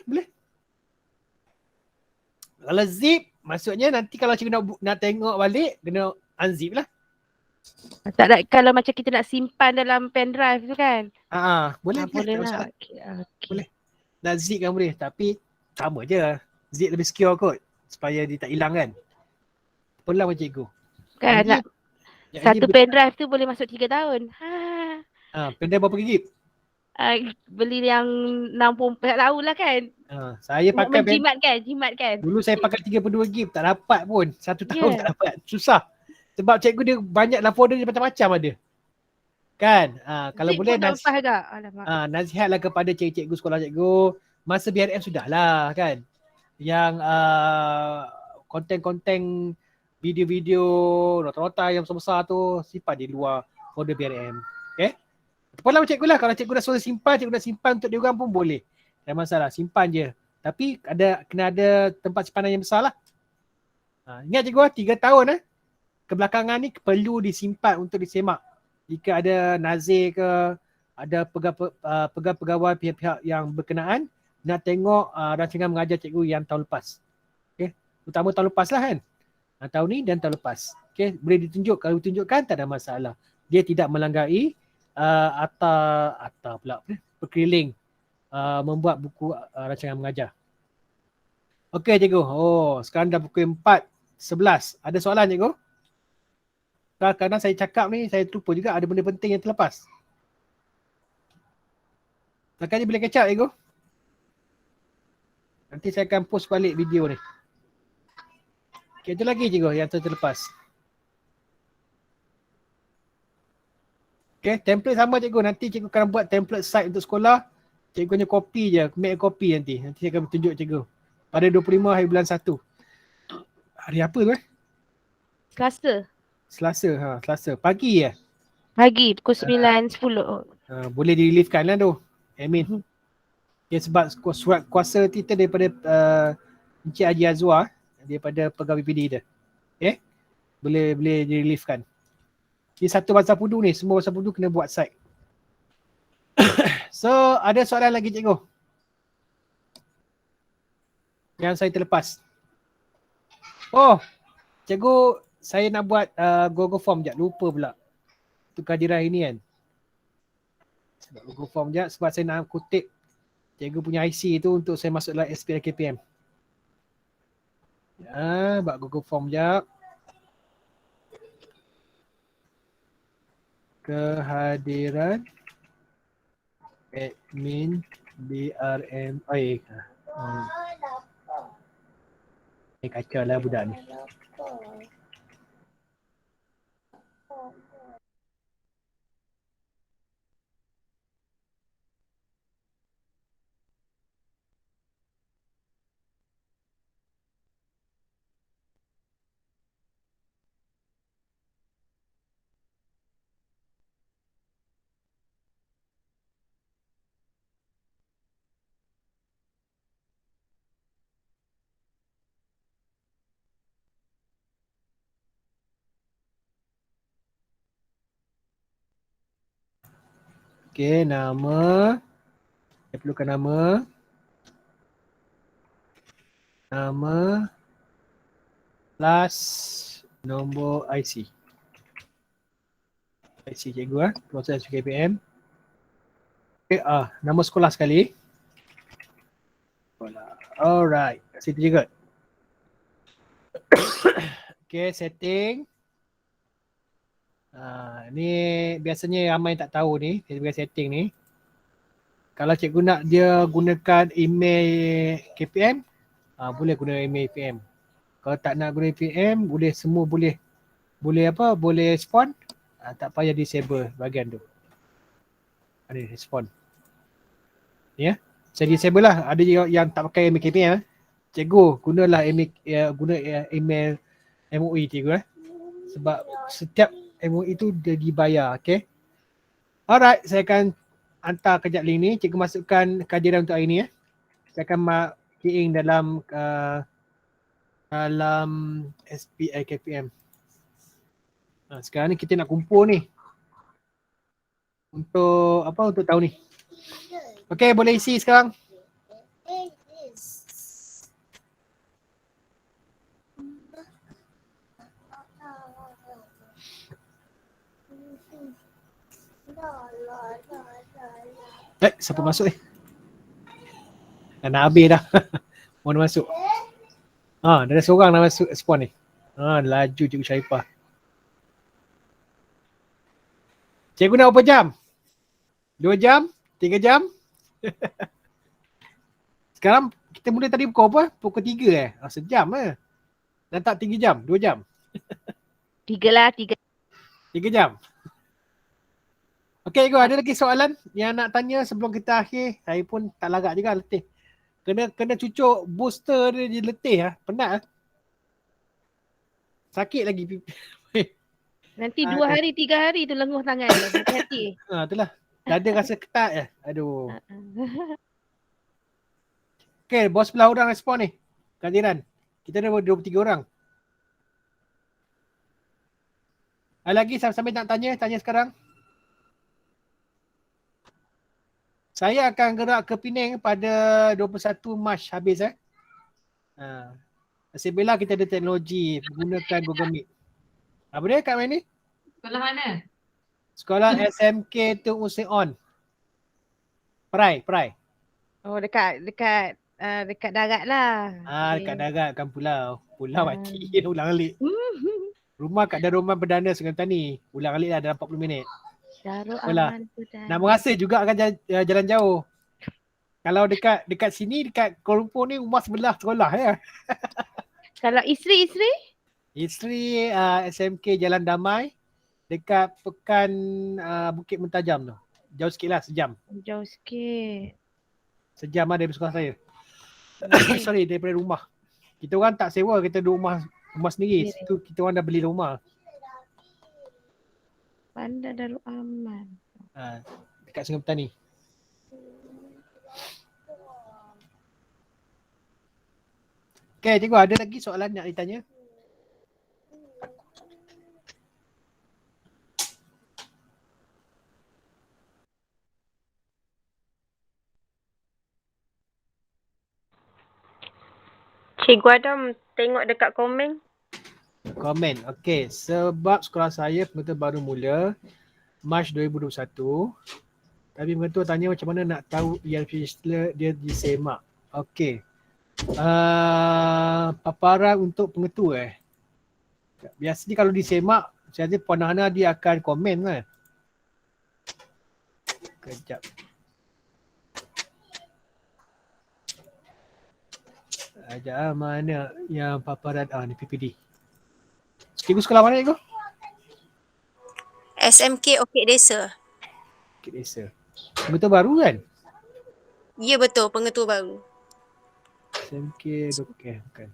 Kalau zip, maksudnya nanti kalau cikgu nak tengok balik, kena unzip lah. Tak ada, kalau macam kita nak simpan dalam pen drive tu kan? Boleh. Boleh lah. Boleh. Nak zip kan boleh, tapi sama je. Zip lebih secure kot, supaya dia tak hilang kan. Pelah macam cikgu. Kan nak satu pen drive tu boleh masuk 3 tahun. Pen drive berapa gig? Beli yang 60, tak tahulah kan. Saya pakai Jimat kan. Dulu saya pakai 32 gig, tak dapat pun. 1 tahun tak dapat. Susah. Sebab cikgu dia banyak dalam folder dia macam-macam ada. Kan? Kalau zip boleh nasihatlah kepada cikgu sekolah cikgu. Masa BRM sudahlah kan. Yang konten-konten video-video nota-nota yang besar-besar tu simpan di luar folder BRM. Okay? Pola cikgu lah. Kalau cikgu dah suruh simpan, cikgu nak simpan untuk dia orang pun boleh. Tak ada masalah. Simpan je. Tapi kena ada tempat simpanan yang besar lah. Ingat cikgu 3 tahun kebelakangan ni perlu disimpan untuk disemak. Jika ada nazir ke, ada pegawai pihak-pihak yang berkenaan nak tengok rancangan mengajar cikgu yang tahun lepas. Okay. Utama tahun lepas lah kan. Tahun ni dan tahun lepas. Okay. Boleh ditunjuk. Kalau ditunjukkan tak ada masalah. Dia tidak melanggahi perkeliling membuat buku rancangan mengajar. Okey cikgu. Sekarang dah pukul 4:11. Ada soalan cikgu? Kadang-kadang saya cakap ni saya terlupa juga ada benda penting yang terlepas. Takkan ni boleh catch up cikgu? Nanti saya akan post balik video ni. Okey, ada lagi cikgu yang terlepas. Okay, template sama cikgu. Nanti cikgu akan buat template site untuk sekolah. Cikgu hanya copy je, make a copy nanti. Nanti saya akan tunjuk cikgu. Pada 25 hari bulan 1. Hari apa tu Selasa. Selasa. Pagi ya? Pagi pukul 9, 10. Boleh di-reliefkan lah tu. Admin. Okay, sebab surat kuasa kita daripada Encik Haji Azwar, daripada pegawai PD dia. Okay? Boleh di-reliefkan. Ini satu bahasa pudu ni. Semua bahasa pudu kena buat site. So, ada soalan lagi cikgu? Yang saya terlepas. Oh, cikgu, saya nak buat Google Form sekejap. Lupa pula. Itu kehadiran ini kan. Sebab Google Form sekejap. Sebab saya nak kutip cikgu punya IC tu untuk saya masuk dalam SPL KPM. Ya, buat Google Form sekejap. Kehadiran admin BRM. Kacau lah budak ni. Okay, nama. Saya perlukan nama. Nama. Plus nombor IC. IC cikgu proses KPM. Okay, nama sekolah sekali. Sekolah. Alright, situ juga. Okay, setting. Ni biasanya ramai tak tahu ni, saya bagi setting ni. Kalau cikgu nak dia gunakan email KPM, boleh guna email KPM. Kalau tak nak guna KPM, boleh semua boleh respond. Tak payah disable bahagian tu. Ada respond. Ya. Saya disable lah. Ada yang tak pakai email KPM. Cikgu gunalah email MOE cikgu sebab setiap MOE tu dia dibayar, okay? Alright, saya akan hantar kejap link ni. Cikgu masukkan kehadiran untuk hari ni Saya akan key in dalam SPI KPM. Sekarang ni kita nak kumpul ni. Untuk apa? Untuk tahun ni. Okay, boleh isi sekarang. Siapa masuk Nak habis dah. Mau masuk. Dah ada seorang nak masuk spawn ni. Laju Cikgu Syaifah. Cikgu nak berapa jam? 2 jam? 3 jam? Sekarang kita mula tadi pukul apa? Pukul 3 sejam Dan tak 3 jam? 2 jam? 3 lah, 3 jam. Okey, Cikgu, ada lagi soalan yang nak tanya sebelum kita akhir? Saya pun tak lagak juga letih. Kena cucuk booster dia letih penat Sakit lagi pipi. Nanti 2 hari, 3 hari tu lenguh tangan. Hati-hati. Itulah. Dada rasa ketat Aduh. Okey, bos belah orang respon ni. Kehadiran. Kita ada 23 orang. Ada lagi sampai nak tanya sekarang. Saya akan gerak ke Penang pada 21 Mac habis Nasib bela kita ada teknologi menggunakan Google Meet. Apa dia kat mana ni? Sekolah mana? Sekolah SMK Tun Useon. Prai. Oh, dekat darat lah. Dekat darat kan pulau. Pulau mati ulang alik. Rumah kat Darul Perdana Sungai Petani. Ulang alik lah dalam 40 minit. Darul Aman Aman Perdana. Nak merasa juga akan jalan jauh. Kalau dekat sini, dekat Kuala Lumpur ni rumah sebelah sekolah Kalau isteri? Isteri SMK Jalan Damai. Dekat Pekan Bukit Mentajam tu. Jauh sikit lah, sejam. Jauh sikit. Sejam lah dari sekolah saya. Okay. Sorry, daripada rumah. Kita orang tak sewa, kita duduk rumah sendiri. Situ kita orang dah beli rumah. Bandar Darul Aman. Dekat Sungai Petani. Okay, cikgu ada lagi soalan nak ditanya? Cikgu Adam tengok dekat komen. Komen. Okay, sebab sekolah saya pengetua baru mula Mac 2021. Tapi pengetua tanya macam mana nak tahu ERP dia disemak. Okay. Paparan untuk pengetua biasanya kalau disemak, saya Puan Hana dia akan komen lah. Kejap. Ajar mana yang paparan ni PPD. Cikgu sekolah mana cikgu? SMK Orchid Desa. Orchid Desa. Pengetua baru kan? Ya betul, pengetua baru. SMK okay, bukan.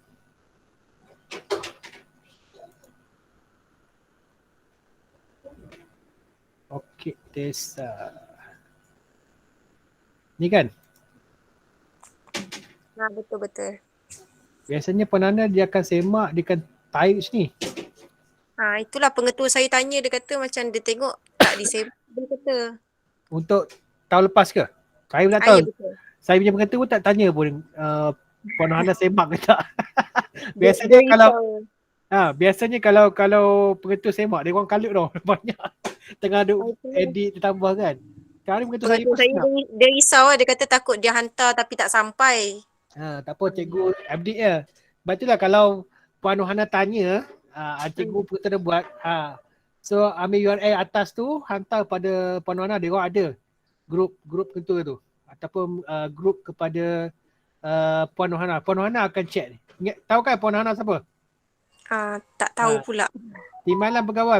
Orchid Desa. Ni kan? Betul-betul. Biasanya penanda dia akan semak, dia akan tarik sini. Itulah pengetua saya tanya, dia kata macam dia tengok tak disemak, dia kata. Untuk tahun lepas ke? Saya pun tak Ya tahu. betul. Saya punya pengetua pun tak tanya pun Puan Hana semak ke tak. Biasanya kalau pengetua semak, dia orang kalut tau. Banyak tengah duk edit tambah kan. Sekarang pengetua saya pun saya dia risau lah, dia kata takut dia hantar tapi tak sampai. Tak apa, cikgu update je. Sebab itulah kalau Puan Hana tanya, cikgu pengetua dah buat. So ambil URL atas tu, hantar pada Puan Hana, dia orang ada grup pengetua tu. Ataupun grup kepada Puan Hana. Puan Hana akan check ni. Tahu kan Puan Hana siapa? Tak tahu pula. Timbalan pegawai,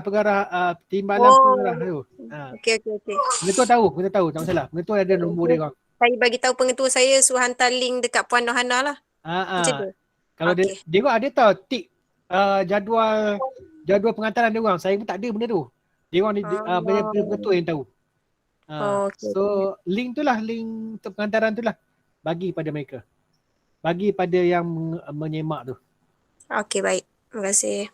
timbalan pengarah tu. Okey. Pengetua tahu, tak masalah. Pengetua ada nombor dia orang. Saya bagi tahu pengetua saya suruh hantar link dekat Puan Hana lah. Macam tu. Kalau dia orang ada tahu tik jadual pengantaran dia orang. Saya pun tak ada benda tu. Dia orang pengetua yang tahu. So link tu lah, link untuk pengantaran tu lah. Bagi pada mereka. Bagi pada yang menyemak tu. Okey, baik. Terima kasih.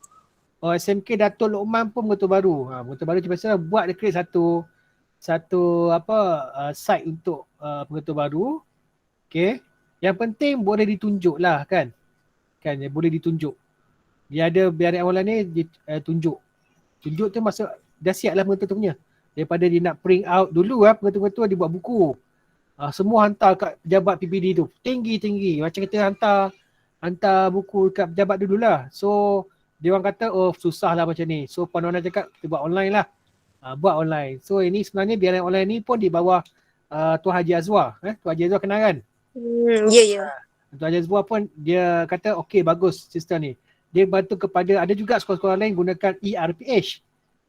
SMK Datuk Lokman pun pengetua baru. Pengetua baru biasa buat dia create satu site untuk pengetua baru. Okay. Yang penting boleh ditunjuk lah kan. Kan boleh ditunjuk. Dia ada biar awal ni tunjuk. Tunjuk tu maksud dah siap lah pengetua tu punya. Daripada dia nak print out dulu pengetua-pengetua dia buat buku. Semua hantar kat pejabat PPD tu. Tinggi-tinggi. Macam kita hantar buku kat pejabat dululah. So dia orang kata susah lah macam ni. So Puan Hana cakap kita buat online lah. Buat online. So ini sebenarnya biaran online ni pun di bawah Tuan Haji Azwar. Tuan Haji Azwar kenal kan? Ya. Tuan Haji Azwar pun dia kata okey bagus sistem ni. Dia bantu kepada, ada juga sekolah-sekolah lain gunakan ERPH.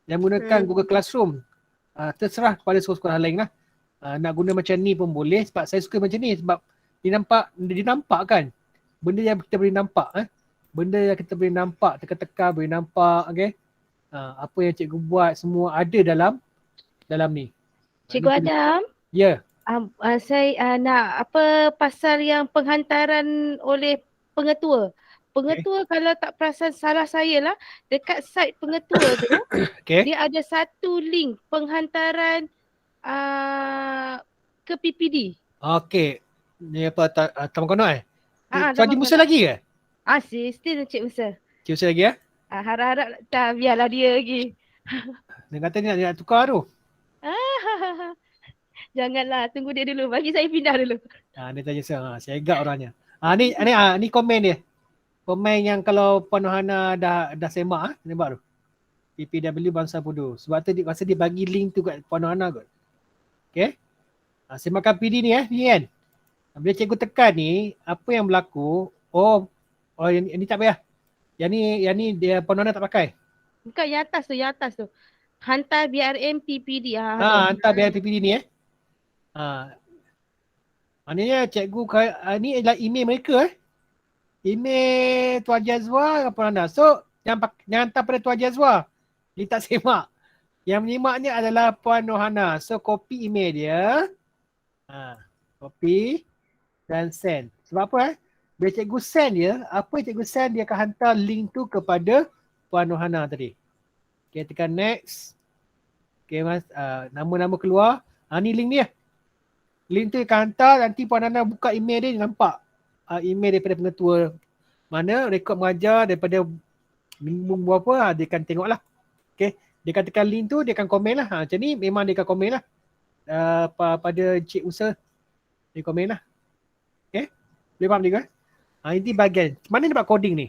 Yang gunakan Google Classroom. Terserah kepada sekolah-sekolah lain lah. Nak guna macam ni pun boleh sebab saya suka macam ni sebab dia nampak kan. Benda yang kita boleh nampak. Benda yang kita boleh nampak, teka-teka boleh nampak, okay. Apa yang cikgu buat semua ada dalam ni. Cikgu Adam? Ya. Saya nak pasal yang penghantaran oleh pengetua. Pengetua kalau tak perasan salah saya lah, dekat site pengetua tu dia ada satu link penghantaran ke PPD. Okey. Ni apa Taman Kanak Haji Musa lagi ke? Still Cik Musa. Cik Musa lagi Harap-harap tak, biarlah dia lagi. Dia kata ni nak tukar tu. Janganlah, tunggu dia dulu. Bagi saya pindah dulu. Dia tanya saya agak orangnya. Ni komen dia. Komen yang kalau Puan Hana dah semak nampak tu. PPW Bangsa Bodoh. Sebab tu masa dia bagi link tu kat Puan Hana kot. Okey. Semakan PD ni ni kan. Bila cikgu tekan ni, apa yang berlaku? Yang ni tak payah. Yang ni dia Puan Hana tak pakai. Bukan yang atas tu. Hantar BRM PPD. Hantar BRPPD ni maknanya cikgu ni adalah email mereka email Tuan Jazwa apa anda. So yang hantar pada Tuan Jazwa dia tak semak. Yang menyimaknya adalah Puan Nohana. So copy email dia. Copy dan send. Sebab apa bila cikgu send dia, apa yang cikgu send dia akan hantar link tu kepada Puan Nohana tadi. Okay, tekan next. Okay, nama-nama keluar. Ni link dia. Link tu akan hantar, nanti Puan Nohana buka email dia nampak email daripada pengetua mana rekod mengajar daripada minggu berapa dia akan tengok lah. Okay, dia akan tekan link tu, dia akan komen lah. Macam ni memang dia akan komen lah pada Cik Usa. Dia komen lah. Okay, boleh faham juga? Ini bahagian mana dapat coding ni?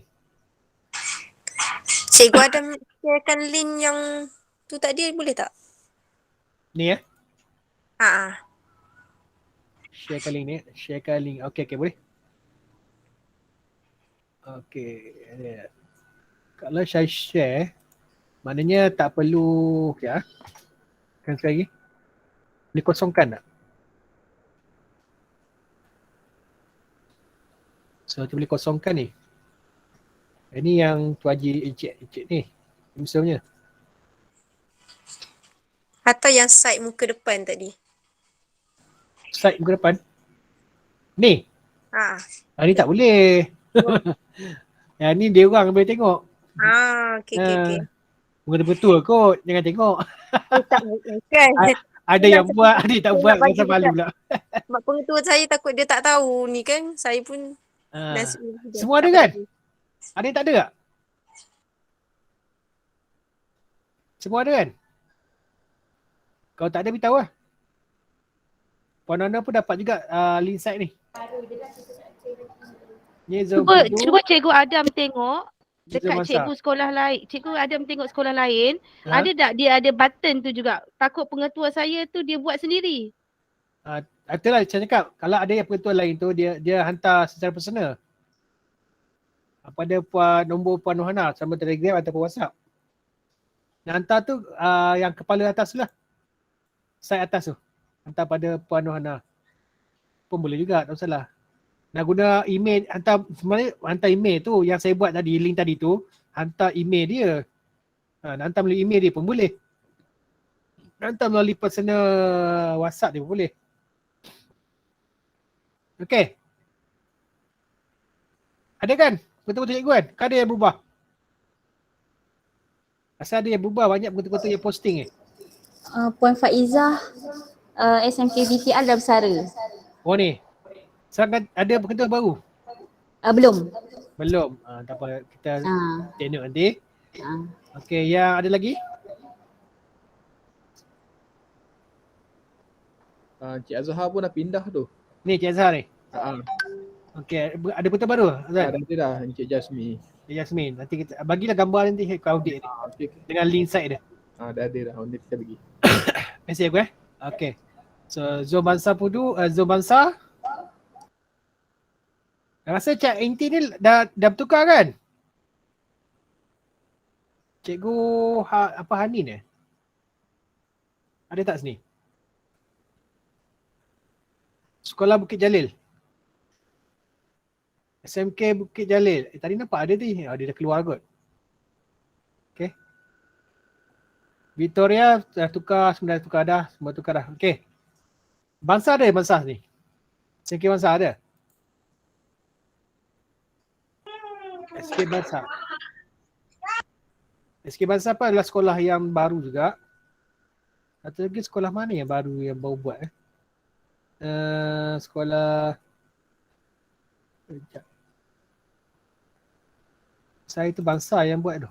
Cikgu Adam sharekan link yang tu tadi boleh tak? Ni Ha. Sharekan link ni. Sharekan link. Okay, boleh. Okay. Kalau saya share, maknanya tak perlu, kan sekali lagi. Boleh kosongkan tak? So, kita boleh kosongkan ni. Ini yang Tu Haji Encik ni. Misalnya. Atau yang side muka depan tadi. Slide muka depan. Ni. Ni tak boleh. Yang ni dia orang boleh tengok. Okay. Muka betul kot. Jangan tengok. Tak bukan. Ada yang buat, ada yang tak buat. Rasa malu pula. Mak pengetua saya takut dia tak tahu ni kan. Saya pun semua ada kan? Ada yang tak ada tak? Semua ada kan? Kalau tak ada beritahu lah. Puan Nona pun dapat juga link site ni. Cuba Cikgu Adam tengok dekat cikgu sekolah lain. Cikgu Adam tengok sekolah lain. Ada tak dia ada button tu juga? Takut pengetua saya tu dia buat sendiri. Itulah saya cakap. Kalau ada yang pengetua lain tu dia hantar secara personal. Pada nombor Puan Nohana sama Telegram ataupun WhatsApp. Yang hantar tu yang kepala atas tu lah. Site atas tu. Hantar pada Puan Nohana. Pun boleh juga, tak salah. Nak guna email, hantar email tu yang saya buat tadi, link tadi tu, hantar email dia. Hantar melalui email dia pun boleh. Hantar melalui personal WhatsApp dia pun boleh. Okay. Ada kan? Betul-betul cikgu kan? Kan ada yang berubah? Asal ada yang berubah, banyak betul-betul yang posting ni. Puan Faizah SMK BTR dah bersara. Oh ni. Sekarang ada pengetua baru? Belum. Tak apa, kita tengok nanti. Okey, yang ada lagi? Cik Azhar pun dah pindah tu. Ni Cik Azhar ni? Okey, ada pengetua baru? Ada dah, Encik Jasmine. Yasmin, nanti kita bagilah gambar nanti kau update ni. Okay. Dengan link site dia. Dah ada dah, nanti kita bagi. Mesej aku Okay. So Zul Bansa Pudu, Zul Bansa. Rasa Cik Inti ni dah bertukar kan? Cikgu Hanin Ada tak sini? Sekolah Bukit Jalil. SMK Bukit Jalil. Tadi nampak ada ni. Dia dah keluar kot. Okay. Victoria dah tukar, semua dah tukar dah. Semua tukar dah. Okay. Bansa ada Bansa ni? SMK Bansa ada? SK Bansa. SK Bansa apa adalah sekolah yang baru juga. Atau lagi sekolah mana yang baru yang baru buat sekolah saya tu Bansa yang buat tu.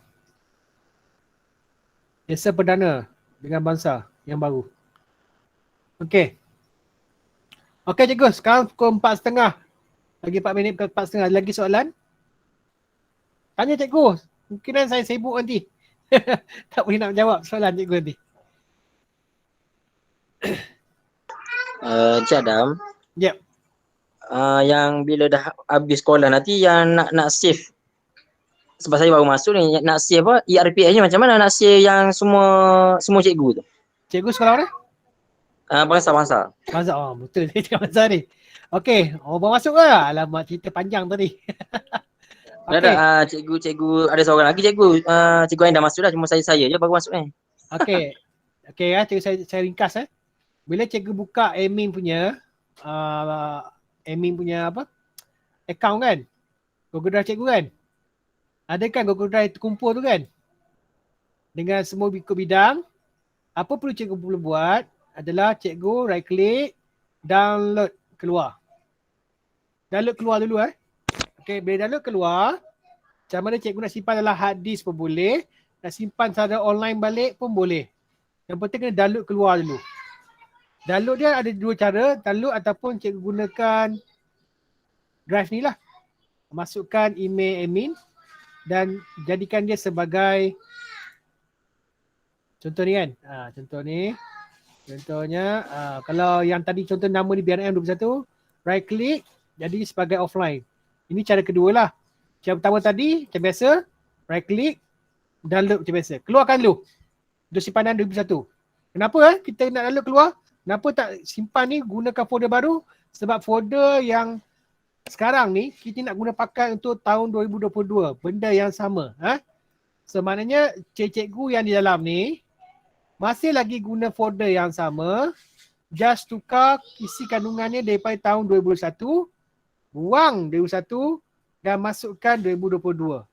Desa Perdana dengan Bansa yang baru. Okey. Okey cikgu, sekarang pukul 4.30. Lagi 4 minit ke 4.30. Lagi soalan? Tanya cikgu. Mungkinan saya sibuk nanti. Tak boleh nak jawab soalan cikgu nanti. Cik Adam. Yep. Yang bila dah habis sekolah nanti yang nak save sebab saya baru masuk ni nak share apa ERPS ni macam mana nak share yang semua cikgu tu. Cikgu sekolah mana? Bangsa. Mazhab. Oh, betul saya cakap Mazhab ni. Okey, baru masuk ke? Alamak, cerita panjang tadi. Okey. Cikgu ada seorang lagi cikgu. Cikgu yang dah masuk dah, cuma saya je baru masuk ni. Okey. Okey ya, cikgu saya ringkas Bila cikgu buka admin punya apa? Account kan? Google Drive cikgu kan? Ada kan Google Drive terkumpul tu kan? Dengan semua bidang. Apa perlu cikgu perlu buat adalah cikgu right click, download keluar. Download keluar dulu Okey, bila download keluar, macam mana cikgu nak simpan dalam hard disk pun boleh, nak simpan secara online balik pun boleh. Yang penting kena download keluar dulu. Download dia ada dua cara, download ataupun cikgu gunakan drive ni lah. Masukkan email admin dan jadikan dia sebagai contoh ni kan. Contoh ni. Contohnya kalau yang tadi contoh nama ni BRM 21, right click jadi sebagai offline. Ini cara kedua lah. Cara pertama tadi macam biasa, right click, download macam biasa. Keluarkan dulu. Untuk simpanan 2021. Kenapa kita nak download keluar? Kenapa tak simpan ni gunakan folder baru? Sebab folder yang sekarang ni kita nak guna pakai untuk tahun 2022. Benda yang sama. So maknanya cikgu yang di dalam ni masih lagi guna folder yang sama. Just tukar isi kandungannya daripada tahun 2021. Buang 2021 dan masukkan 2022.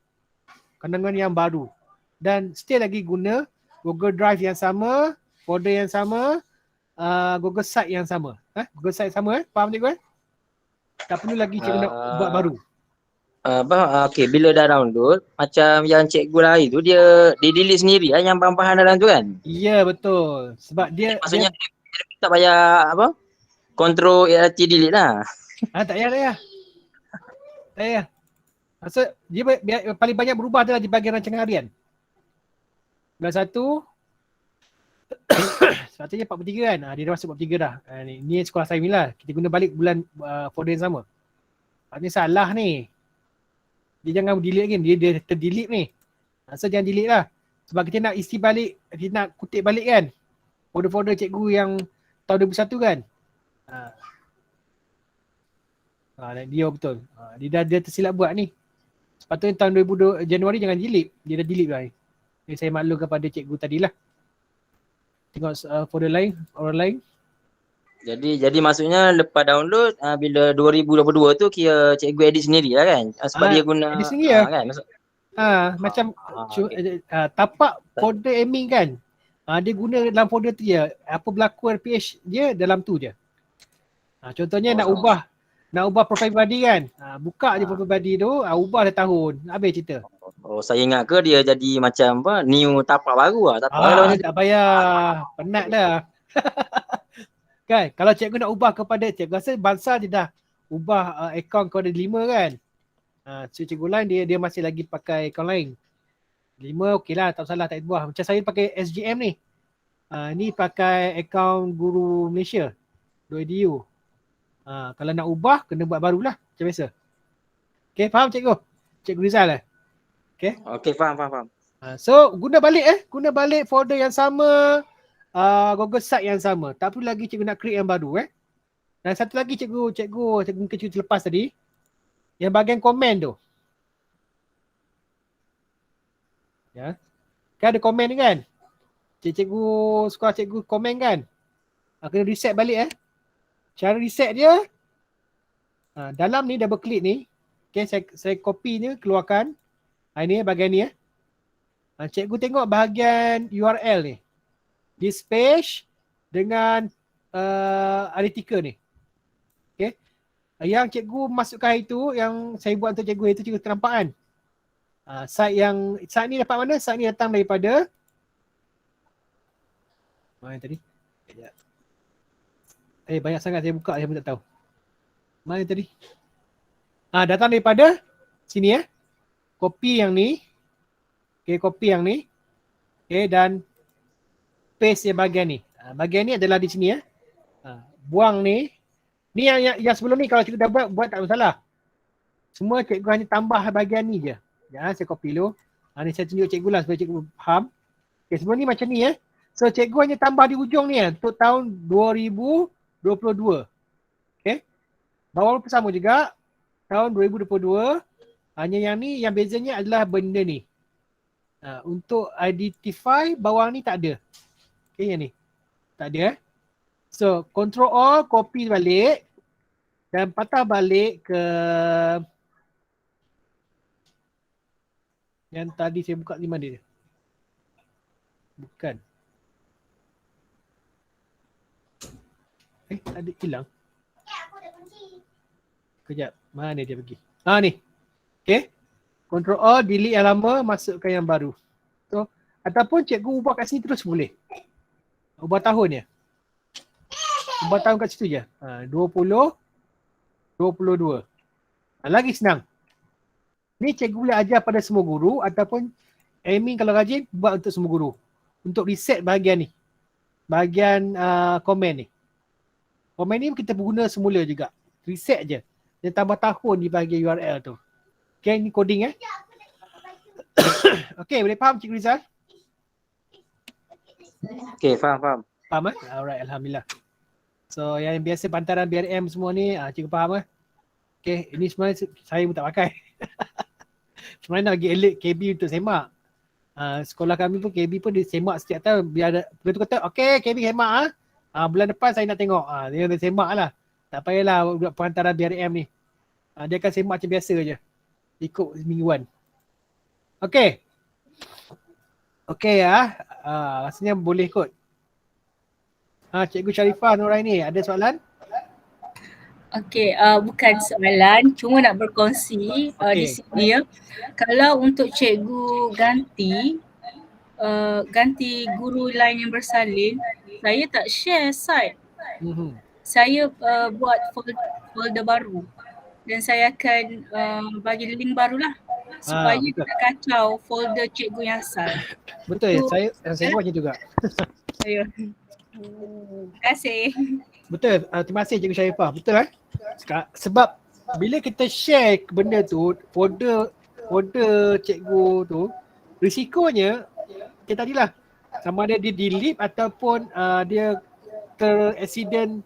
Kandungan yang baru. Dan still lagi guna Google Drive yang sama, folder yang sama, Google Site yang sama. Google Site sama Faham cikgu Tak perlu lagi cikgu nak buat baru. Okey, bila dah download, macam yang cikgu lain tu dia delete sendiri yang bahan-bahan dalam tu kan? Ya, betul. Sebab dia maksudnya dia tak payah apa? Control ART delete lah. Tak payah. Maksud dia paling banyak berubah adalah di bahagian rancangan harian. Bulan 1 sepatutnya 43 kan? Dia dah masuk 43 dah. Ni sekolah saya ni lah. Kita guna balik bulan folder yang sama. Ini salah ni. Dia jangan delete lagi. Dia terdelete ni. So jangan delete lah. Sebab kita nak isi balik, kita nak kutip balik kan. Folder-folder cikgu yang tahun 2001 kan. Dia betul. Dia tersilap buat ni. Sepatutnya tahun 2002 Januari jangan delete. Dia dah delete lah ni. Jadi saya maklum kepada cikgu tadilah. Tengok folder lain, orang lain. Jadi maksudnya lepas download bila 2022 tu kira cikgu edit sendiri lah kan? Sebab dia guna edit sendiri lah. kan? Macam tapak folder admin kan. Dia guna dalam folder tu je. Apa berlaku RPH dia dalam tu je. Contohnya nak ubah profile body kan. Buka je profile body tu, ubah dah tahun. Habis cerita. Saya ingat ke dia jadi macam apa new tapak baru lah. Tak payah. Penat dah. Kan? Kalau cikgu nak ubah kepada cikgu rasa bangsa dia dah ubah akaun kepada 5 kan. So cikgu lain dia masih lagi pakai akaun lain. 5 okey lah, tak salah tak ubah. Macam saya pakai SGM ni. Ni pakai akaun Guru Malaysia. .edu. Kalau nak ubah kena buat barulah macam biasa. Okey, faham cikgu? Cikgu Rizal lah. Okey, faham. So guna balik folder yang sama, Google Site yang sama. Tak perlu lagi cikgu nak create yang baru Dan satu lagi cikgu mungkin cerita lepas tadi, yang bahagian komen tu. Ya. Kan ada komen ni kan? Sekolah cikgu komen kan? Kena reset balik Cara reset dia dalam ni double click ni. Saya copy ni keluarkan. Ini bahagian ni cikgu tengok bahagian URL ni. This page dengan artikel ni. Okay. Yang cikgu masukkan itu, yang saya buat untuk cikgu itu cikgu ternampak kan. Site ni dapat mana? Site ni datang daripada mana tadi? Banyak sangat saya buka, saya pun tak tahu. Mana tadi? Datang daripada sini Copy yang ni. Copy yang ni. Dan paste yang bahagian ni. Bahagian ni adalah di sini buang ni. Ni yang sebelum ni kalau cikgu dah buat tak masalah. Semua cikgu hanya tambah bahagian ni je. Ya, saya copy dulu. Ni saya tunjuk cikgu lah supaya cikgu faham. Okay, sebelum ni macam ni So cikgu hanya tambah di ujung ni untuk tahun 2022. Okay. Bawah sama juga. Tahun 2022. Hanya yang ni, yang bezanya adalah benda ni. Untuk identify bawah ni tak ada. Okay, yang ni. Tak ada. So, Control All, copy balik. Dan patah balik ke yang tadi saya buka di mana dia? Bukan. Ada hilang. Kejap. Mana dia pergi? Ni. Okay. Control All, delete yang lama, masukkan yang baru. So, ataupun cikgu ubah kat sini terus boleh. Ubah tahun je. Ubah tahun kat situ je. 20, 22. Lagi senang. Ni cikgu boleh ajar pada semua guru ataupun admin kalau rajin buat untuk semua guru. Untuk reset bahagian ni. Bahagian komen ni. Komen ni kita guna semula juga. Reset je. Dan tambah tahun di bahagian URL tu. Okay, ni coding Okay, boleh faham Cikgu Rizal? Okay, faham. Faham Alright, Alhamdulillah. So yang biasa pantaran BRM semua ni, cikgu faham Okay, ini sebenarnya saya pun tak pakai. Sebenarnya nak bagi alert KB untuk semak. Sekolah kami pun KB pun dia semak setiap tahun. Biar ada, dia tu kata, okay KB semak bulan depan saya nak tengok. Dia semak lah. Tak payahlah buat perantaran BRM ni. Dia akan semak macam biasa je. Ikut mingguan. Okay. Okay rasanya boleh kot. Cikgu Sharifah Nuraini, ada soalan? Okey, bukan soalan, cuma nak berkongsi di sini Kalau untuk cikgu ganti guru lain yang bersalin, saya tak share site. Saya buat folder baru dan saya akan bagi link barulah supaya tidak kacau folder cikgu yang asal. Betul ya, saya buat macam juga. Terima kasih. Betul, terima kasih Cikgu Sharifah. Betul sebab bila kita share benda tu, folder cikgu tu, risikonya kita tadilah sama ada dia delete ataupun dia ter-accident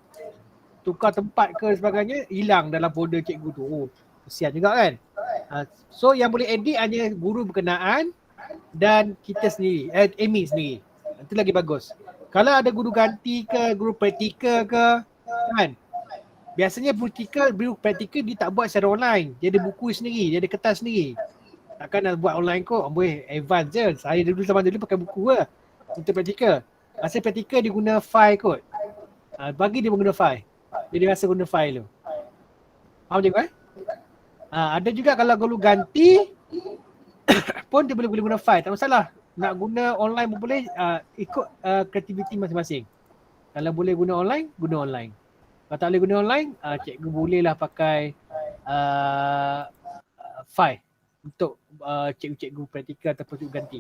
tukar tempat ke sebagainya, hilang dalam folder cikgu tu. Kesian juga kan. So yang boleh edit hanya guru berkenaan dan kita sendiri, admin sendiri. Itu lagi bagus. Kalau ada guru ganti ke, guru praktikal ke, kan? Biasanya guru praktikal dia tak buat secara online. Dia ada buku sendiri, dia ada kertas sendiri. Takkan nak buat online kot, boleh advance je. Saya zaman dulu pakai buku untuk praktikal. Masa praktikal dia guna file kot. Bagi dia guna file. Dia rasa guna file tu. Faham je kan? Ada juga kalau guru ganti pun dia boleh guna file, tak masalah. Nak guna online pun boleh, ikut kreativiti masing-masing. Kalau boleh guna online, guna online. Kalau tak boleh guna online, cikgu bolehlah pakai file untuk cikgu-cikgu praktikal ataupun cikgu ganti.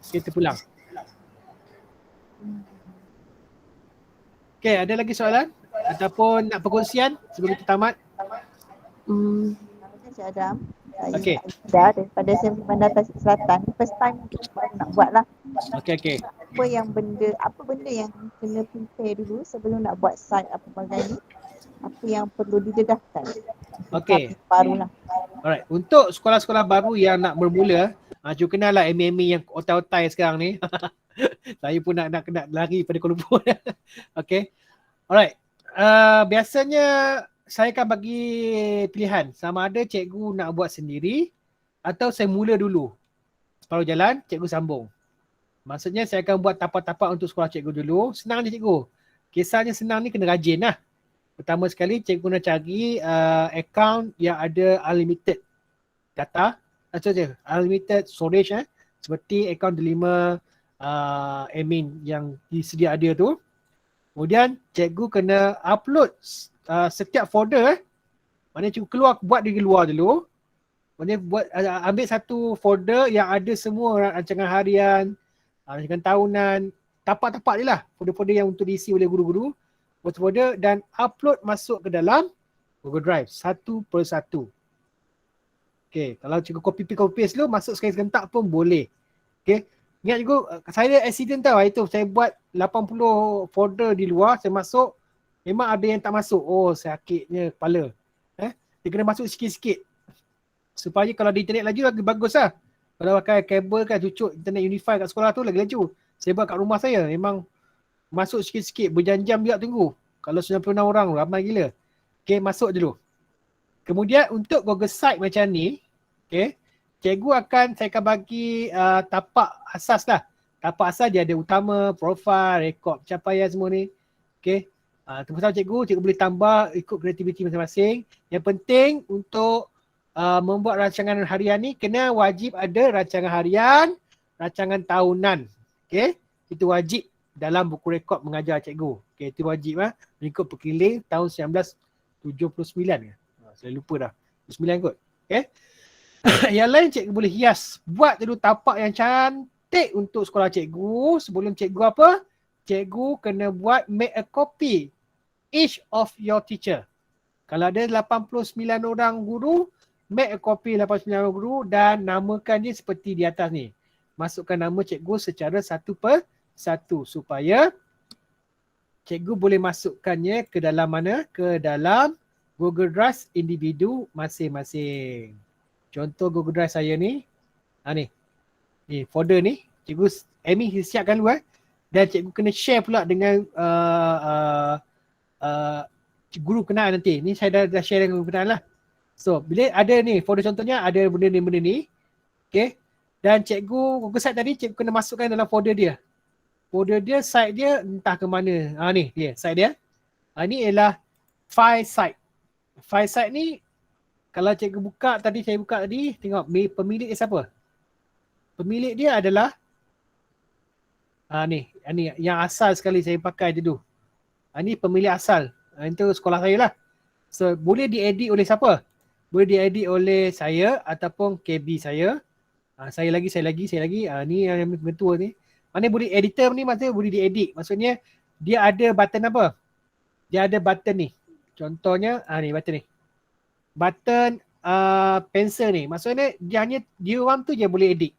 Kita pulang. Okay, ada lagi soalan? Ataupun nak perkongsian sebelum kita tamat? Encik Adam. Okey. Daripada Sdn Bandar Tasik Selatan, first time nak buat lah. Okey. Apa benda yang kena prepare dulu sebelum nak buat site apa sebagainya? Apa yang perlu didedahkan? Okey. Barulah. Alright, untuk sekolah-sekolah baru yang nak bermula, cuba kenal lah MME yang otai-otai sekarang ni. Saya pun nak lari pada Kuala Lumpur. Okey. Alright. Biasanya saya akan bagi pilihan sama ada cikgu nak buat sendiri atau saya mula dulu. Separuh jalan, cikgu sambung. Maksudnya saya akan buat tapak-tapak untuk sekolah cikgu dulu. Senang je cikgu. Kisahnya senang ni kena rajin lah. Pertama sekali cikgu nak cari account yang ada unlimited data. Unlimited storage seperti account delima admin yang disedia ada tu. Kemudian cikgu kena upload setiap folder maknanya cikgu buat di luar dulu. Maknanya ambil satu folder yang ada semua rancangan harian, rancangan tahunan, tapak-tapak je lah. Folder-folder yang untuk diisi oleh guru-guru. Folder dan upload masuk ke dalam Google Drive satu per satu. Okay, kalau cikgu copy paste dulu, masuk sekali serentak pun boleh. Okay, ingat cikgu, saya accident tau hari tu. Saya buat 80 folder di luar, saya masuk, memang ada yang tak masuk. Oh, sakitnya kepala. Dia kena masuk sikit-sikit. Supaya kalau di internet laju lagi bagus lah. Kalau pakai kabel kan cucuk internet Unify kat sekolah tu lagi laju. Saya buat kat rumah saya, memang masuk sikit-sikit, berjam-jam juga tunggu. Kalau 96 orang, ramai gila. Okay, masuk dulu. Kemudian untuk Google Site macam ni, okay, cikgu saya akan bagi tapak asas lah. Tapak asas dia ada utama, profil, rekod pencapaian semua ni. Okay. Terpaksa cikgu boleh tambah ikut kreativiti masing-masing. Yang penting untuk membuat rancangan harian ni kena wajib ada rancangan harian, rancangan tahunan. Okay. Itu wajib dalam buku rekod mengajar cikgu. Okay, itu wajib lah. Mengikut perkeliling tahun 1979 ke? Saya lupa dah. 9 kot. Okay. Yang lain cikgu boleh hias. Buat dulu tapak yang cantik untuk sekolah cikgu. Sebelum cikgu apa? Cikgu kena buat make a copy each of your teacher. Kalau ada 89 orang guru, make a copy 89 orang guru dan namakan dia seperti di atas ni. Masukkan nama cikgu secara satu per satu supaya cikgu boleh masukkannya ke dalam mana? Ke dalam Google Drive individu masing-masing. Contoh Google Drive saya ni. Ni. Ni folder ni. Cikgu Amy siapkan dulu Dan cikgu kena share pula dengan guru kenal nanti. Ni saya dah share dengan guru kenal lah. So, bila ada ni, folder contohnya ada benda ni. Okay. Dan cikgu Google Site tadi, cikgu kena masukkan dalam folder dia. Folder dia, site dia entah ke mana. Ni dia, site dia. Ni ialah file site. File site ni, kalau cikgu buka tadi, saya buka tadi, tengok pemilik dia siapa? Pemilik dia adalah ni yang asal sekali saya pakai je tu. Ni pemilik asal. Itu sekolah saya lah. So boleh diedit oleh siapa? Boleh diedit oleh saya ataupun KB saya. Saya lagi. Ni yang ketua ni. Mana boleh editor ni maksudnya boleh diedit. Maksudnya dia ada button apa? Dia ada button ni. Contohnya ni button ni. Button pencil ni. Maksudnya dia orang tu je boleh edit.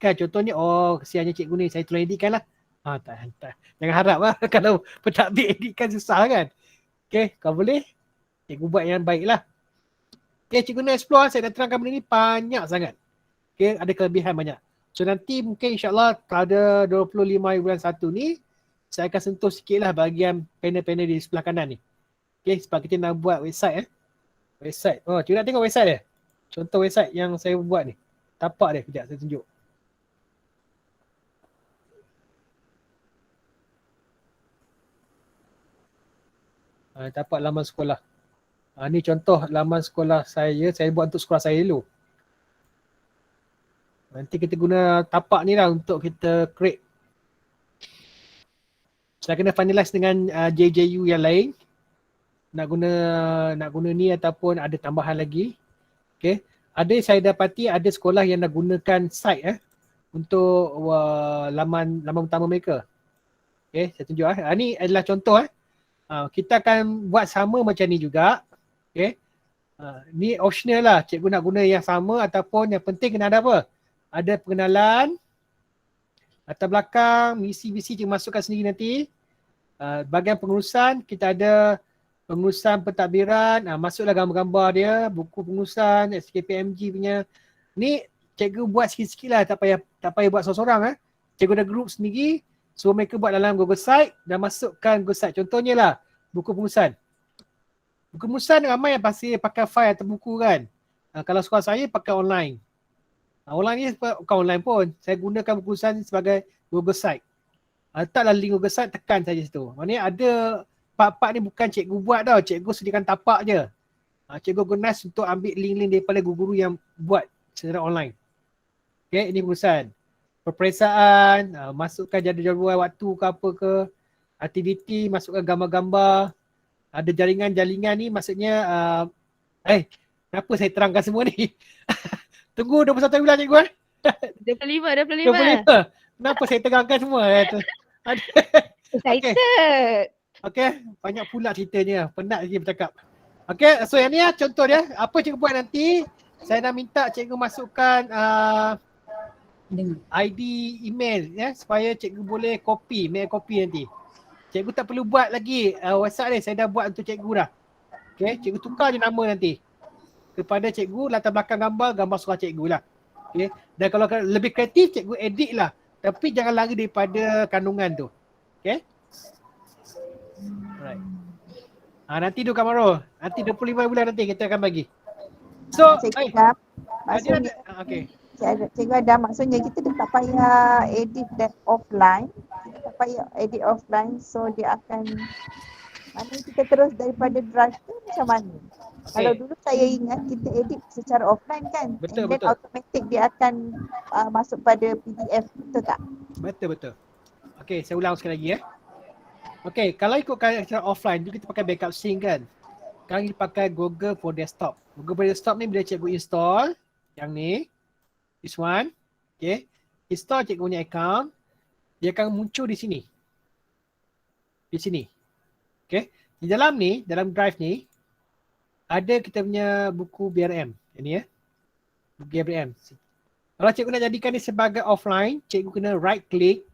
Kan contohnya, kesiannya cikgu ni, saya tolong editkan lah. Tak. Jangan harap lah. Kalau pentadbir editkan susah kan. Okay, kalau boleh, cikgu buat yang baik lah. Okay, cikgu nak explore, saya dah terangkan benda ni banyak sangat. Okay, ada kelebihan banyak. So nanti mungkin insyaAllah pada 25 bulan 1 ni, saya akan sentuh sikit lah bahagian panel-panel di sebelah kanan ni. Okay, sebab kita nak buat website Website. Cikgu nak tengok website dia. Contoh website yang saya buat ni. Tapak dia, kejap saya tunjuk. Tapak laman sekolah. Ni contoh laman sekolah saya buat untuk sekolah saya dulu. Nanti kita guna tapak ni lah untuk kita create. Saya kena finalize dengan JJU yang lain. Nak guna ni ataupun ada tambahan lagi. Okay. Ada saya dapati ada sekolah yang nak gunakan site untuk laman utama mereka. Okay, saya tunjuk ni adalah contoh kita akan buat sama macam ni juga. Okay. Ni optional lah. Cikgu nak guna yang sama ataupun yang penting kena ada apa? Ada pengenalan, latar belakang, misi-misi cikgu masukkan sendiri nanti. Bahagian pengurusan, kita ada pengurusan pentadbiran, masuklah gambar-gambar dia, buku pengurusan, SKPMG punya. Ni cikgu buat sikit-sikit lah, tak payah buat seorang-seorang. Cikgu ada group sendiri, so mereka buat dalam Google Site dan masukkan Google Site. Contohnya lah, buku pengurusan. Buku pengurusan ramai yang pasti pakai file atau buku kan. Kalau sekolah saya pakai online. Online ni bukan online pun. Saya gunakan buku pengurusan sebagai Google Site. Letaklah link Google Site, tekan saja situ. Maknanya ada part-part ni bukan cikgu buat tau. Cikgu sediakan tapak je. Cikgu organize untuk ambil link-link daripada guru-guru yang buat secara online. Okay, ini pengurusan. Peperiksaan, masukkan jadual waktu ke apa ke. Aktiviti, masukkan gambar-gambar. Ada jaringan-jaringan ni maksudnya kenapa saya terangkan semua ni? Tunggu 21 bulan cikgu 25. Kenapa saya terangkan semua? Excited. Okay, banyak pula ceritanya. Penat lagi bercakap. Okay, so yang ni contoh dia. Apa cikgu buat nanti, saya dah minta cikgu masukkan ID email ya supaya cikgu boleh mail copy nanti. Cikgu tak perlu buat lagi WhatsApp ni, saya dah buat untuk cikgu dah. Okay, cikgu tukar je nama nanti kepada cikgu, latar belakang gambar surah cikgu lah. Okay. Dan kalau lebih kreatif, cikgu edit lah. Tapi jangan lari daripada kandungan tu. Okay. Alright. Nanti tu Kamaro. Nanti 25 bulan nanti kita akan bagi. So, Cikgu Adam, maksudnya, okay. Cikgu Adam, maksudnya kita tak payah edit that offline. Kita tak payah edit offline, so dia akan, mana kita terus daripada drive tu macam mana? Kalau dulu saya ingat kita edit secara offline kan. Betul, and then automatic dia akan masuk pada PDF, betul tak? Betul. Okay, saya ulang sekali lagi ya. Okay, kalau ikutkan secara offline tu kita pakai backup sync kan. Sekarang kita pakai Google for Desktop. Google for Desktop ni bila cikgu install yang ni, this one, okay. Install cikgu punya account, dia akan muncul di sini. Di sini. Okay. Di dalam ni, dalam drive ni, ada kita punya buku BRM. Ini ya. Buku BRM. Kalau cikgu nak jadikan ni sebagai offline, cikgu kena right click,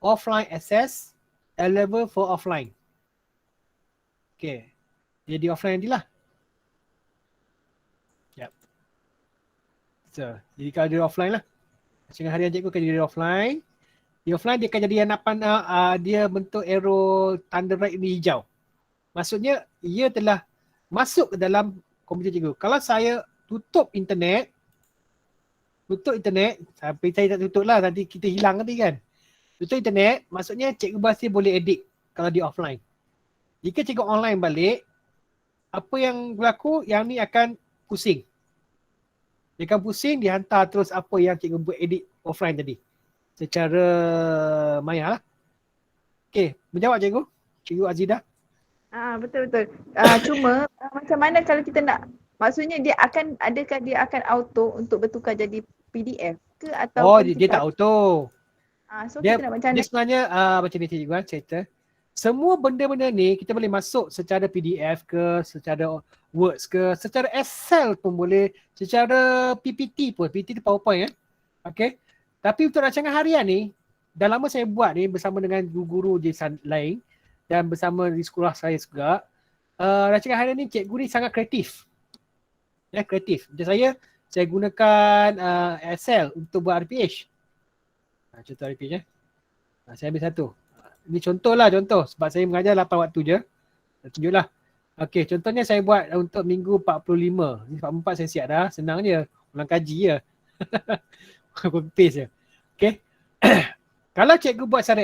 offline access, available for offline. Okay. Jadi offline nanti lah. Yep. So, jadi kalau dia offline lah. Macam harian cikgu akan jadi offline. Di offline dia akan jadi hanapan, dia bentuk arrow tanda right ni hijau. Maksudnya, ia telah masuk ke dalam komputer cikgu. Kalau saya tutup internet, sampai saya tak tutup lah, nanti kita hilang nanti kan. Tutup internet, maksudnya cikgu pasti boleh edit kalau dia offline. Jika cikgu online balik, apa yang berlaku, yang ni akan pusing. Dia akan pusing, dia hantar terus apa yang cikgu buat edit offline tadi. Secara maya lah. Okay, menjawab cikgu? Cikgu Azidah? Betul. Cuma macam mana kalau kita nak, maksudnya dia akan, adakah dia akan auto untuk bertukar jadi PDF ke atau dia tak auto. So kita nak macam mana? Dia sebenarnya macam ni cikgu cerita. Semua benda-benda ni kita boleh masuk secara PDF ke, secara Words ke, secara Excel pun boleh, secara PPT pun. PPT tu PowerPoint kan. Okay. Tapi untuk rancangan harian ni, dah lama saya buat ni bersama dengan guru-guru di lain dan bersama di sekolah saya juga. Rancangan harian ni cikgu ni sangat kreatif. Ya, kreatif. Macam saya gunakan Excel untuk buat RPH. Contoh RPH ya. Saya ambil satu. Ini contoh sebab saya mengajar 8 waktu je. Saya tunjuklah. Okey, contohnya saya buat untuk minggu 45. Ni 44 saya siap dah. Senang je. Ulang kaji je. Copy paste je. Okey. Kalau cikgu buat secara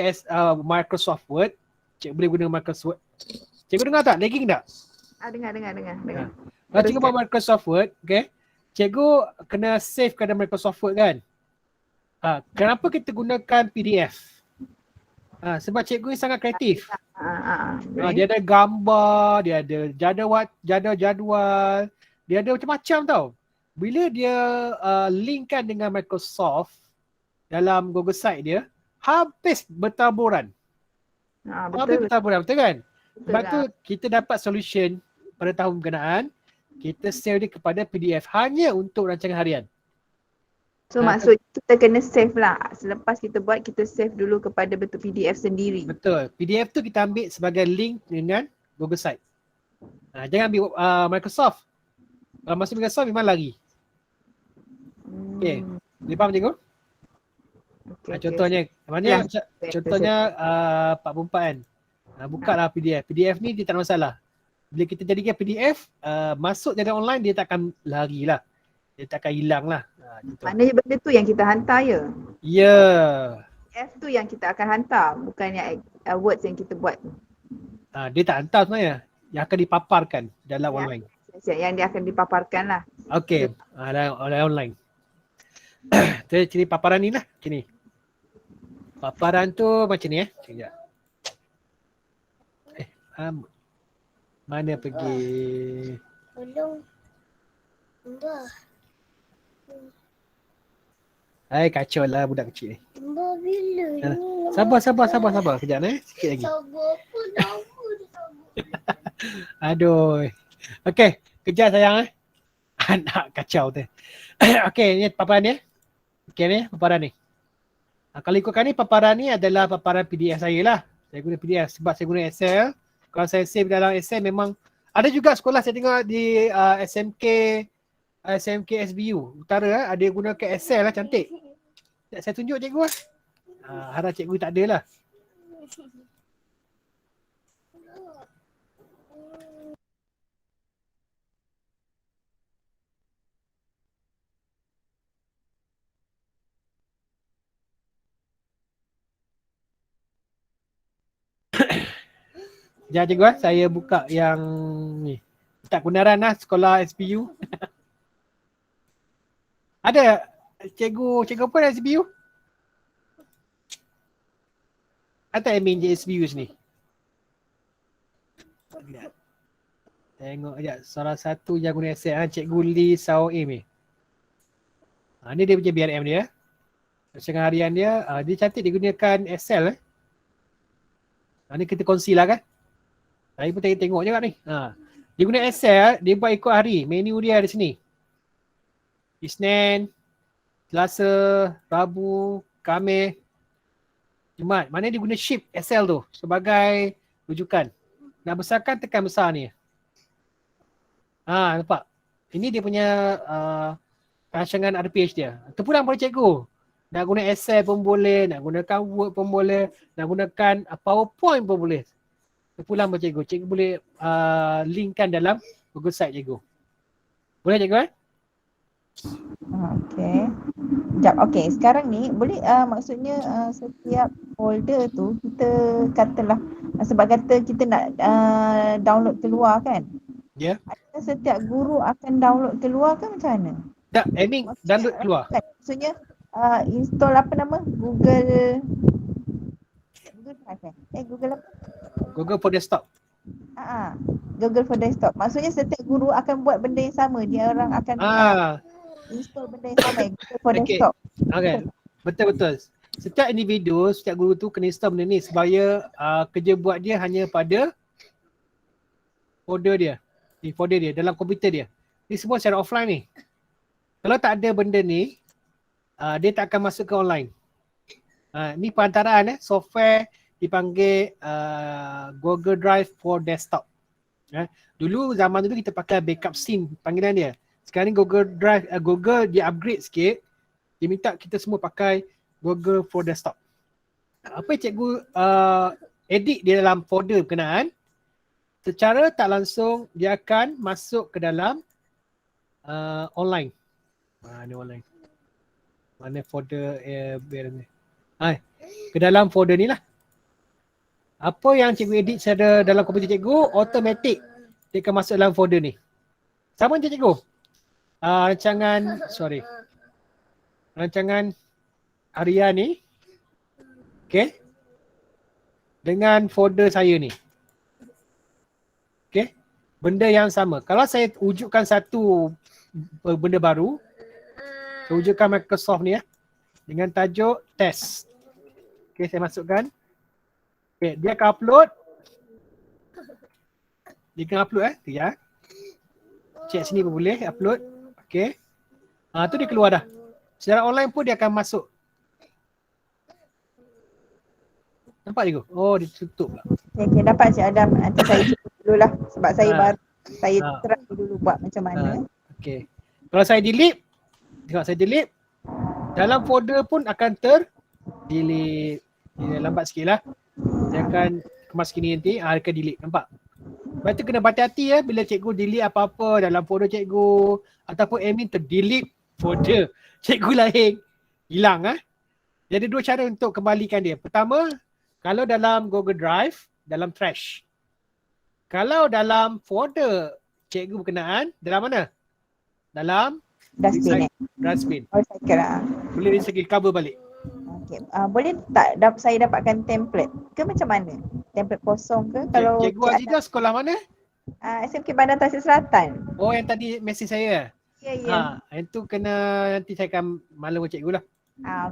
Microsoft Word, cikgu boleh guna Microsoft Word. Cikgu dengar tak? Lagging tak? Dengar. Kalau cikgu buat Microsoft Word, okey. Cikgu kena save pada Microsoft Word kan? Kenapa kita gunakan PDF? Sebab cikgu ni sangat kreatif. Dia ada gambar, dia ada jadual, dia ada macam-macam tau. Bila dia linkkan dengan Microsoft dalam Google Site dia, habis bertaburan. Betul kan? Sebab tu kita dapat solution pada tahun berkenaan, kita save dia kepada PDF hanya untuk rancangan harian. So maksud kita kena save lah. Selepas kita buat, kita save dulu kepada bentuk PDF sendiri. Betul. PDF tu kita ambil sebagai link dengan Google Site. Jangan ambil Microsoft. Kalau masuk Microsoft memang lari. Okay. Boleh faham cikgu? Contohnya, contohnya 44 kan. Buka lah PDF. PDF ni dia tak ada masalah. Bila kita jadikan PDF, masuk jadi online dia takkan lari lah. Dia takkan hilang lah. Maknanya benda tu yang kita hantar ya? Ya. PDF tu yang kita akan hantar, bukannya words yang kita buat. Dia tak hantar sebenarnya. Yang akan dipaparkan dalam online. Yang dia akan dipaparkan lah. Okey. Oleh online. Kita cari paparan ni lah. Macam ni. Paparan tu macam ni Sekejap. Mana pergi? Tolong. Kacau lah budak kecil ni. Bila ni? Sabar. Sekejap sikit lagi. Sabar pun Aduh. Okey, kejar sayang Anak kacau tu. Okey, ni paparan dia. Okey ni paparan ni. Kalau ikutkan ni paparan ni adalah paparan PDF saya lah. Saya guna PDF sebab saya guna Excel. Kalau saya save dalam Excel memang ada juga sekolah saya tengok di SMK SBU Utara ada gunakan Excel lah, cantik. Saya tunjuk cikgu lah. Harap cikgu tak ada lah. Sekejap cikgu saya buka yang ni. Tak kebenaran lah sekolah SPU. Ada cikgu pun SPU? Ada admin je SPU sini? Tengok sekejap. Salah satu yang guna Excel Cikgu Lee Sao Im ni. Ni dia punya BRM dia. Rancangan harian dia. Dia cantik dia gunakan Excel. Ni kita kongsi lah kan. Saya pun tengok juga ni. Dia guna Excel, dia buat ikut hari. Menu dia ada sini. Isnin, Selasa, Rabu, Khamis, Jumaat. Mana dia guna shift Excel tu sebagai rujukan. Nak besarkan tekan besar ni. Nampak? Ini dia punya rancangan RPH dia. Terpulang pada cikgu. Nak guna Excel pun boleh, nak gunakan Word pun boleh, nak gunakan PowerPoint pun boleh. Terpulang pada cikgu. Cikgu boleh linkkan dalam Google Site cikgu. Boleh cikgu Okey. Sekejap. Okey, sekarang ni boleh maksudnya setiap folder tu kita katalah sebab kata kita nak download keluar kan? Ya. Adakah setiap guru akan download keluar ke macam mana? Tak, admin download keluar. Maksudnya install apa nama? Google Drive Google apa? Google for Desktop. Google for Desktop. Maksudnya setiap guru akan buat benda yang sama. Dia orang akan install benda yang sama Google for Desktop. Okay. Betul-betul. Setiap individu, setiap guru tu kena install benda ni supaya kerja buat dia hanya pada folder dia. Di folder dia, dalam komputer dia. Ini semua secara offline ni. Kalau tak ada benda ni, dia tak akan masuk ke online. Ni perantaraan software dipanggil Google Drive for Desktop. Dulu zaman dulu kita pakai backup scene panggilan dia. Sekarang ni Google Drive, Google dia upgrade sikit. Dia minta kita semua pakai Google for Desktop. Apa yang cikgu edit di dalam folder berkenaan, secara tak langsung dia akan masuk ke dalam online. Mana online? Mana folder ni? Ke dalam folder ni lah. Apa yang cikgu edit secara dalam komputer cikgu, automatic dia akan masuk dalam folder ni. Sama je cikgu. Rancangan harian ni. Okay. Dengan folder saya ni. Okay. Benda yang sama. Kalau saya wujudkan satu benda baru, saya wujudkan Microsoft ni dengan tajuk test. Okay, saya masukkan. Okay, dia akan upload. Dia akan upload ya. Cek sini pun boleh upload. Okay. Tu dia keluar dah. Secara online pun dia akan masuk. Nampak cikgu? Oh, dia tutup pula. Okay, dapat Cik Adam. Nanti saya cuba dululah sebab saya baru. Saya try dulu buat macam mana. Okay. Kalau saya delete, tengok saya delete, dalam folder pun akan delete. Dia lambat sikit lah. Saya akan kemas gini nanti, akan delete. Nampak? Lepas tu kena berhati-hati bila cikgu delete apa-apa dalam folder cikgu ataupun admin terdelete folder cikgu lain. Hilang Jadi dua cara untuk kembalikan dia. Pertama, kalau dalam Google Drive, dalam trash. Kalau dalam folder cikgu berkenaan, dalam mana? Dalam dustbin. Boleh recycle, cover balik. Okay. Boleh tak saya dapatkan template ke macam mana? Template kosong ke? Kalau Cikgu Aziza sekolah mana? SMK Bandar Tasik Selatan. Oh, yang tadi mesej saya. Ya. Yang tu kena nanti saya akan malu dengan cikgu lah.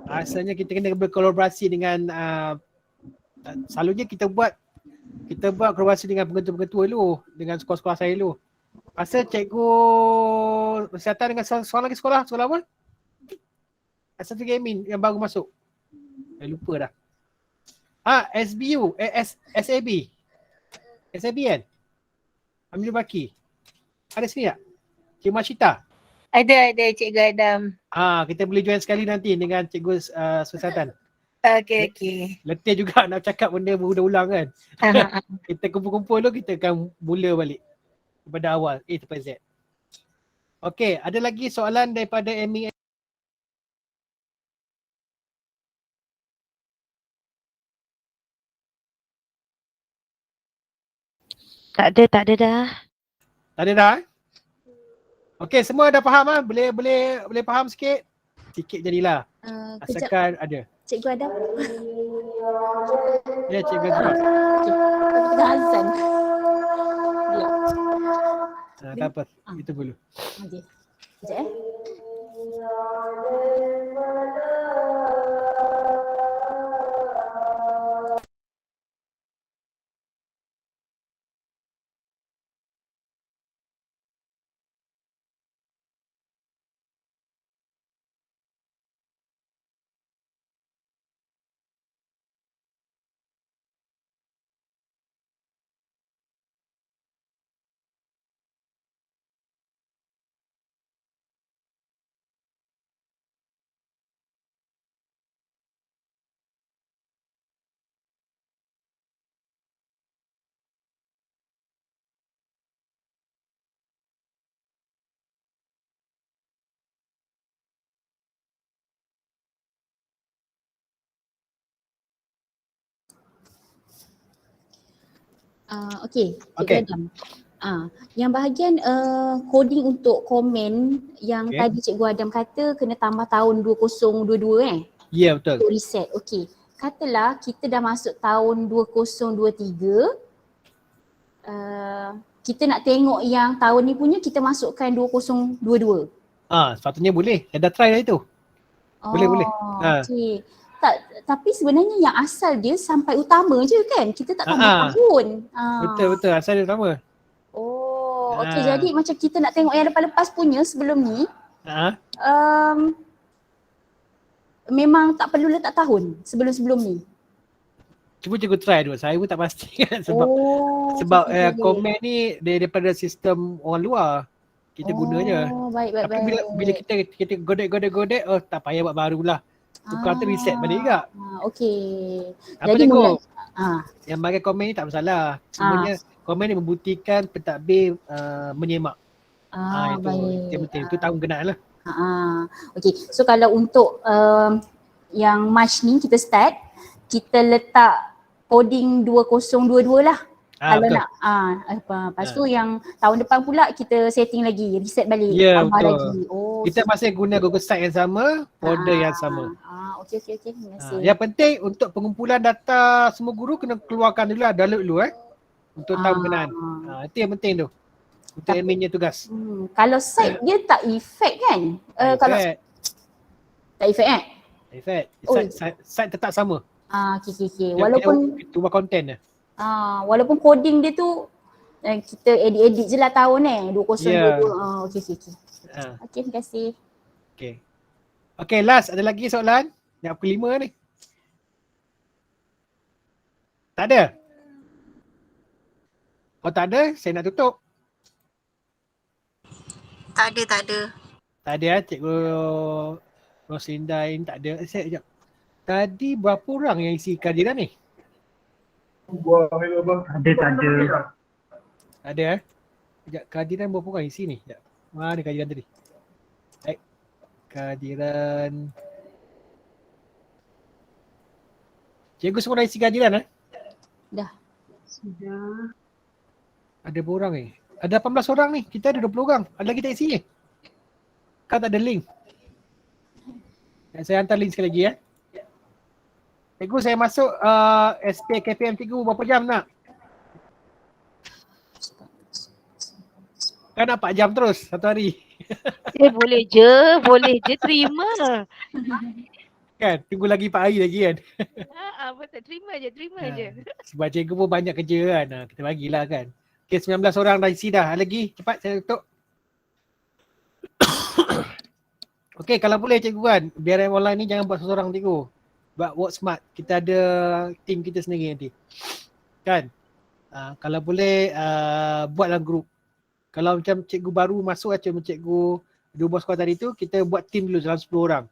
Okay. Asalnya kita kena berkolaborasi dengan selalunya kita buat kolaborasi dengan pengetua-pengetua dulu, dengan sekolah-sekolah saya dulu. Masa cikgu kesihatan dengan soalan lagi sekolah apa? Satu admin yang baru masuk. Lupa dah. SBU, SAB. SAB kan? Ambil Baki. Ada sini tak? Cik Mashita. Ada Cikgu Adam. Kita boleh join sekali nanti dengan cikgu kesihatan. Okey. Letih juga nak cakap benda berulang-ulang kan. Kita kumpul-kumpul tu kita akan mula balik daripada awal A sampai Z. Okey, ada lagi soalan daripada Amy? Tak ada dah. Tak ada dah? Okey, semua dah faham ah? Boleh faham sikit? Sikit jadilah. Asalkan ada. Cikgu Adam. Ya, cikgu Adam. Tengah azan. Tak apa, itu dulu. Okey. Sekejap Okey, Cikgu Adam. Yang bahagian coding untuk komen yang tadi Cikgu Adam kata kena tambah tahun 2022 Ya, betul. Untuk reset. Okey. Katalah kita dah masuk tahun 2023. Kita nak tengok yang tahun ni punya kita masukkan 2022. Sepatutnya boleh. Saya dah try dah itu. Boleh. Okey. Tapi sebenarnya yang asal dia sampai utama je kan? Kita tak tambah tahun. Betul. Asal dia utama. Okey, jadi macam kita nak tengok yang lepas-lepas punya sebelum ni. Memang tak perlu letak tahun sebelum-sebelum ni. Cuba cikgu try dulu. Saya pun tak pasti kan sebab komen ni daripada sistem orang luar. Kita guna je. Baik. Tapi bila kita godek, tak payah buat barulah. Tukar tu reset balik juga. Okey. Apa Jadi cikgu? Yang bagi komen ni tak masalah. Semuanya komen ni membuktikan pentadbir menyemak. Itu yang penting. Itu tahun kenaan lah. Okey. So kalau untuk yang March ni kita start, kita letak coding 2022 lah. Kalau betul. nak lepas tu yang tahun depan pula kita setting lagi, reset balik, tambah betul. lagi. Kita masih guna Google Site yang sama, folder yang sama. Okey. Terima kasih. Yang penting untuk pengumpulan data semua guru kena keluarkan dulu lah, download dulu untuk tahun kenaan. Itu yang penting tu. Untuk adminnya tugas. Kalau site dia tak effect kan? Kalau tak effect Effect. Site tetap sama. Okey. Walaupun kita ubah konten dia. Walaupun coding dia tu kita edit je lah tahun 2022. Okey. Okey, terima kasih. Okey, last ada lagi soalan? Yang kelima ni. Tak ada? Tak ada, saya nak tutup. Tak ada. Tak ada cikgu Roslinda ni tak ada. Sekejap. Tadi berapa orang yang isi kehadiran ni? Ada. Ada Sekejap, kehadiran berapa orang isi ni? Sekejap. Mana kehadiran tadi? Baik. Kehadiran. Cikgu semua dah isi kehadiran Dah. Sudah. Ada berapa orang ni? Ada 18 orang ni. Kita ada 20 orang. Ada lagi tak isi ni? Kan tak ada link. Saya hantar link sekali lagi Cikgu saya masuk SP KPM 3 berapa jam nak? Kan nak 4 jam terus satu hari. Boleh je terima. Kan tunggu lagi 4 hari lagi kan. Betul, terima je. Sebab cikgu pun banyak kerja kan. Kita bagilah kan. Okay, 19 orang dah isi dah. Lagi cepat saya tutup. Okay, kalau boleh cikgu kan, biar online ni jangan buat seorang cikgu. Buat work smart. Kita ada team kita sendiri nanti. Kan? Kalau boleh buatlah grup. Kalau macam cikgu baru masuk macam cikgu 12 sekolah tadi tu, kita buat team dulu dalam 10 orang.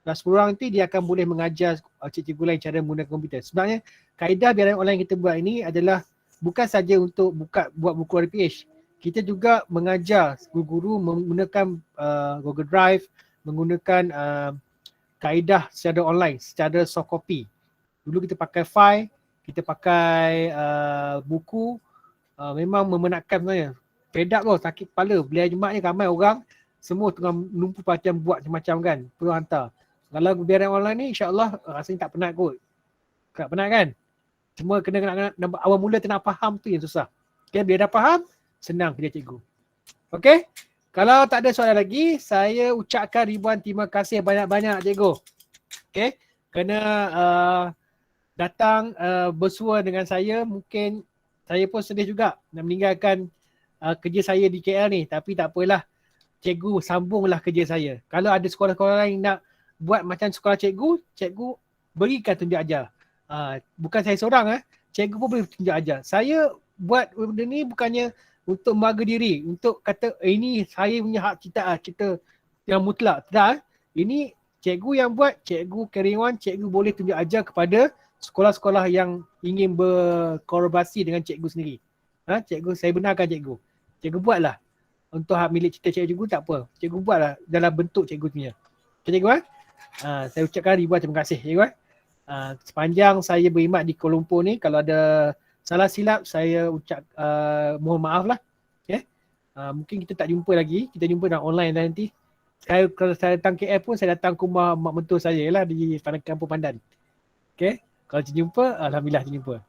Dalam 10 orang nanti dia akan boleh mengajar cikgu lain cara menggunakan komputer. Sebenarnya kaedah biaran online kita buat ini adalah bukan saja untuk buat buku RPH. Kita juga mengajar guru-guru menggunakan Google Drive, menggunakan kaedah secara online, secara soft copy. Dulu kita pakai file, kita pakai buku, memang memenatkan sebenarnya. Fed up loh, sakit kepala. Belia Jumaat ni ramai orang, semua tengah menumpu macam buat macam-macam kan, perlu hantar. Kalau biaran online ni insyaAllah rasanya tak penat kot. Tak penat kan? Cuma kena awal mula nak faham tu yang susah. Okay, bila dah faham, senang kerja cikgu. Okay? Kalau tak ada soalan lagi, saya ucapkan ribuan terima kasih banyak-banyak cikgu. Okay? Kena datang bersua dengan saya. Mungkin saya pun sedih juga nak meninggalkan kerja saya di KL ni. Tapi tak apalah. Cikgu sambunglah kerja saya. Kalau ada sekolah-sekolah lain nak buat macam sekolah cikgu, cikgu berikan tunjuk ajar. Bukan saya seorang cikgu pun boleh tunjuk ajar. Saya buat benda ni bukannya untuk membangga diri, untuk kata ini saya punya hak cipta yang mutlak. Tak. Ini cikgu yang buat, cikgu carry on, cikgu boleh tunjuk ajar kepada sekolah-sekolah yang ingin berkolaborasi dengan cikgu sendiri. Cikgu, saya benarkan cikgu. Cikgu buatlah. Untuk hak milik cipta cikgu tak apa. Cikgu buatlah dalam bentuk cikgu punya. Okay, cikgu saya ucapkan ribuan terima kasih cikgu. Sepanjang saya berkhidmat di Kuala Lumpur ni, kalau ada salah silap saya ucap mohon maaf lah. Okay? Mungkin kita tak jumpa lagi, kita jumpa dalam online nanti. Kalau saya datang KL pun, saya datang ke rumah mak mentua saya lah di Kampung Pandan. Okay? Kalau terjumpa, alhamdulillah terjumpa.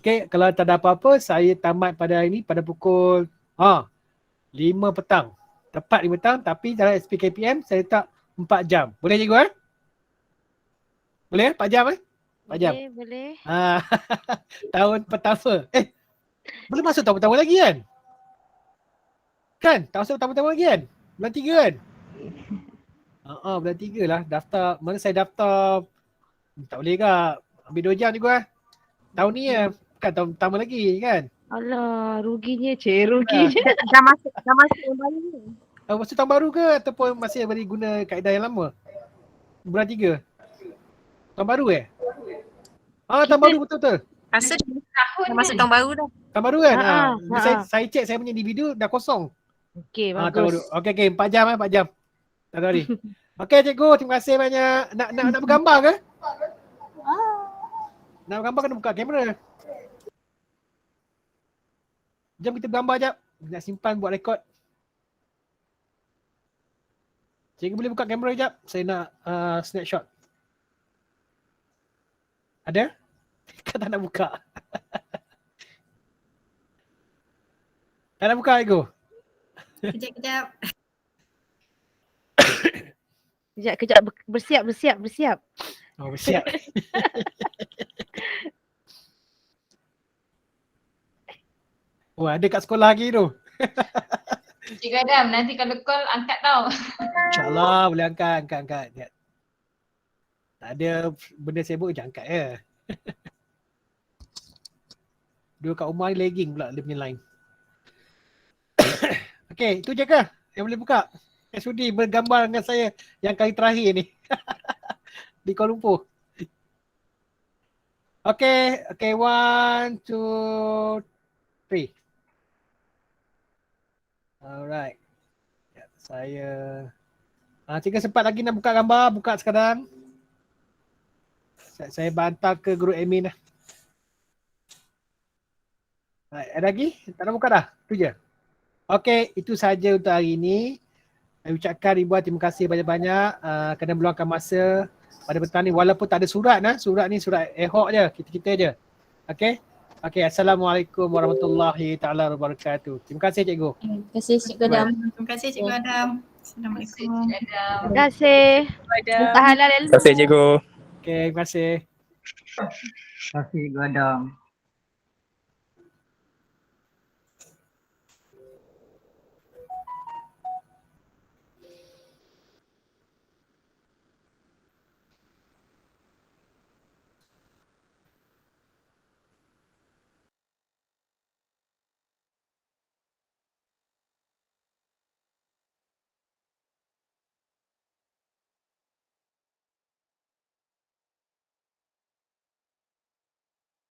Okay, kalau tak ada apa-apa, saya tamat pada hari ni pada pukul 5 petang. Tepat 5 petang, tapi dalam SPKPM saya letak 4 jam. Boleh cikgu Boleh 4 jam 4 jam. Boleh. Tahun pertama. Belum masuk tahun pertama lagi kan? Kan? Tak masuk tahun pertama lagi kan? Bulan 3 kan? Bulan 3 lah. Daftar. Mana saya daftar. Tak boleh ke? Ambil 2 jam cikgu Tahun ni bukan tahun pertama lagi kan? Alah, ruginya ruginya. Dah masuk yang baru ni. Masuk tahun baru ke ataupun masih beri guna kaedah yang lama? Bulan 3. Tahun baru tahun baru betul-betul. Rasa dah masuk tahun baru dah. Tahun baru kan? Saya cek saya punya individu dah kosong. Okey, bagus. Okey, 4 jam 4 jam. Tak hari. Okey cikgu, terima kasih banyak. Nak bergambar ke? Nak bergambar kena buka kamera. Jom kita bergambar jap. Nak simpan buat rekod. Cikgu boleh buka kamera jap. Saya nak snapshot. Ada? Kan tak nak buka. Tak nak buka cikgu? Kejap. Kejap. Bersiap. Oh, bersiap. Oh, ada kat sekolah lagi tu. Cikgu Adam, nanti kalau call angkat tau. InsyaAllah boleh angkat. Tak ada benda sibuk je angkat ya. Dua kat rumah ni lagging pula dia punya line. Okay, itu je ke yang boleh buka? Sudi bergambar dengan saya yang kali terakhir ni. Di Kuala Lumpur. Okay, 1, 2, 3. Alright. Saya cikgu sempat lagi nak buka gambar, buka sekarang. Saya bantar ke guru admin lah. Alright, ada lagi? Tak nak buka dah? Itu je. Okay, itu saja untuk hari ini. Saya ucapkan ribuan terima kasih banyak-banyak kerana meluangkan masa pada petang ni. Walaupun tak ada surat surat ni surat ad hoc je, kita-kita je. Okay, Assalamualaikum warahmatullahi ta'ala wabarakatuh. Terima kasih cikgu. Terima kasih cikgu Adam. Terima kasih cikgu Adam. Assalamualaikum. Terima kasih. Terima kasih cikgu. Okay, terima kasih. Terima kasih cikgu Adam.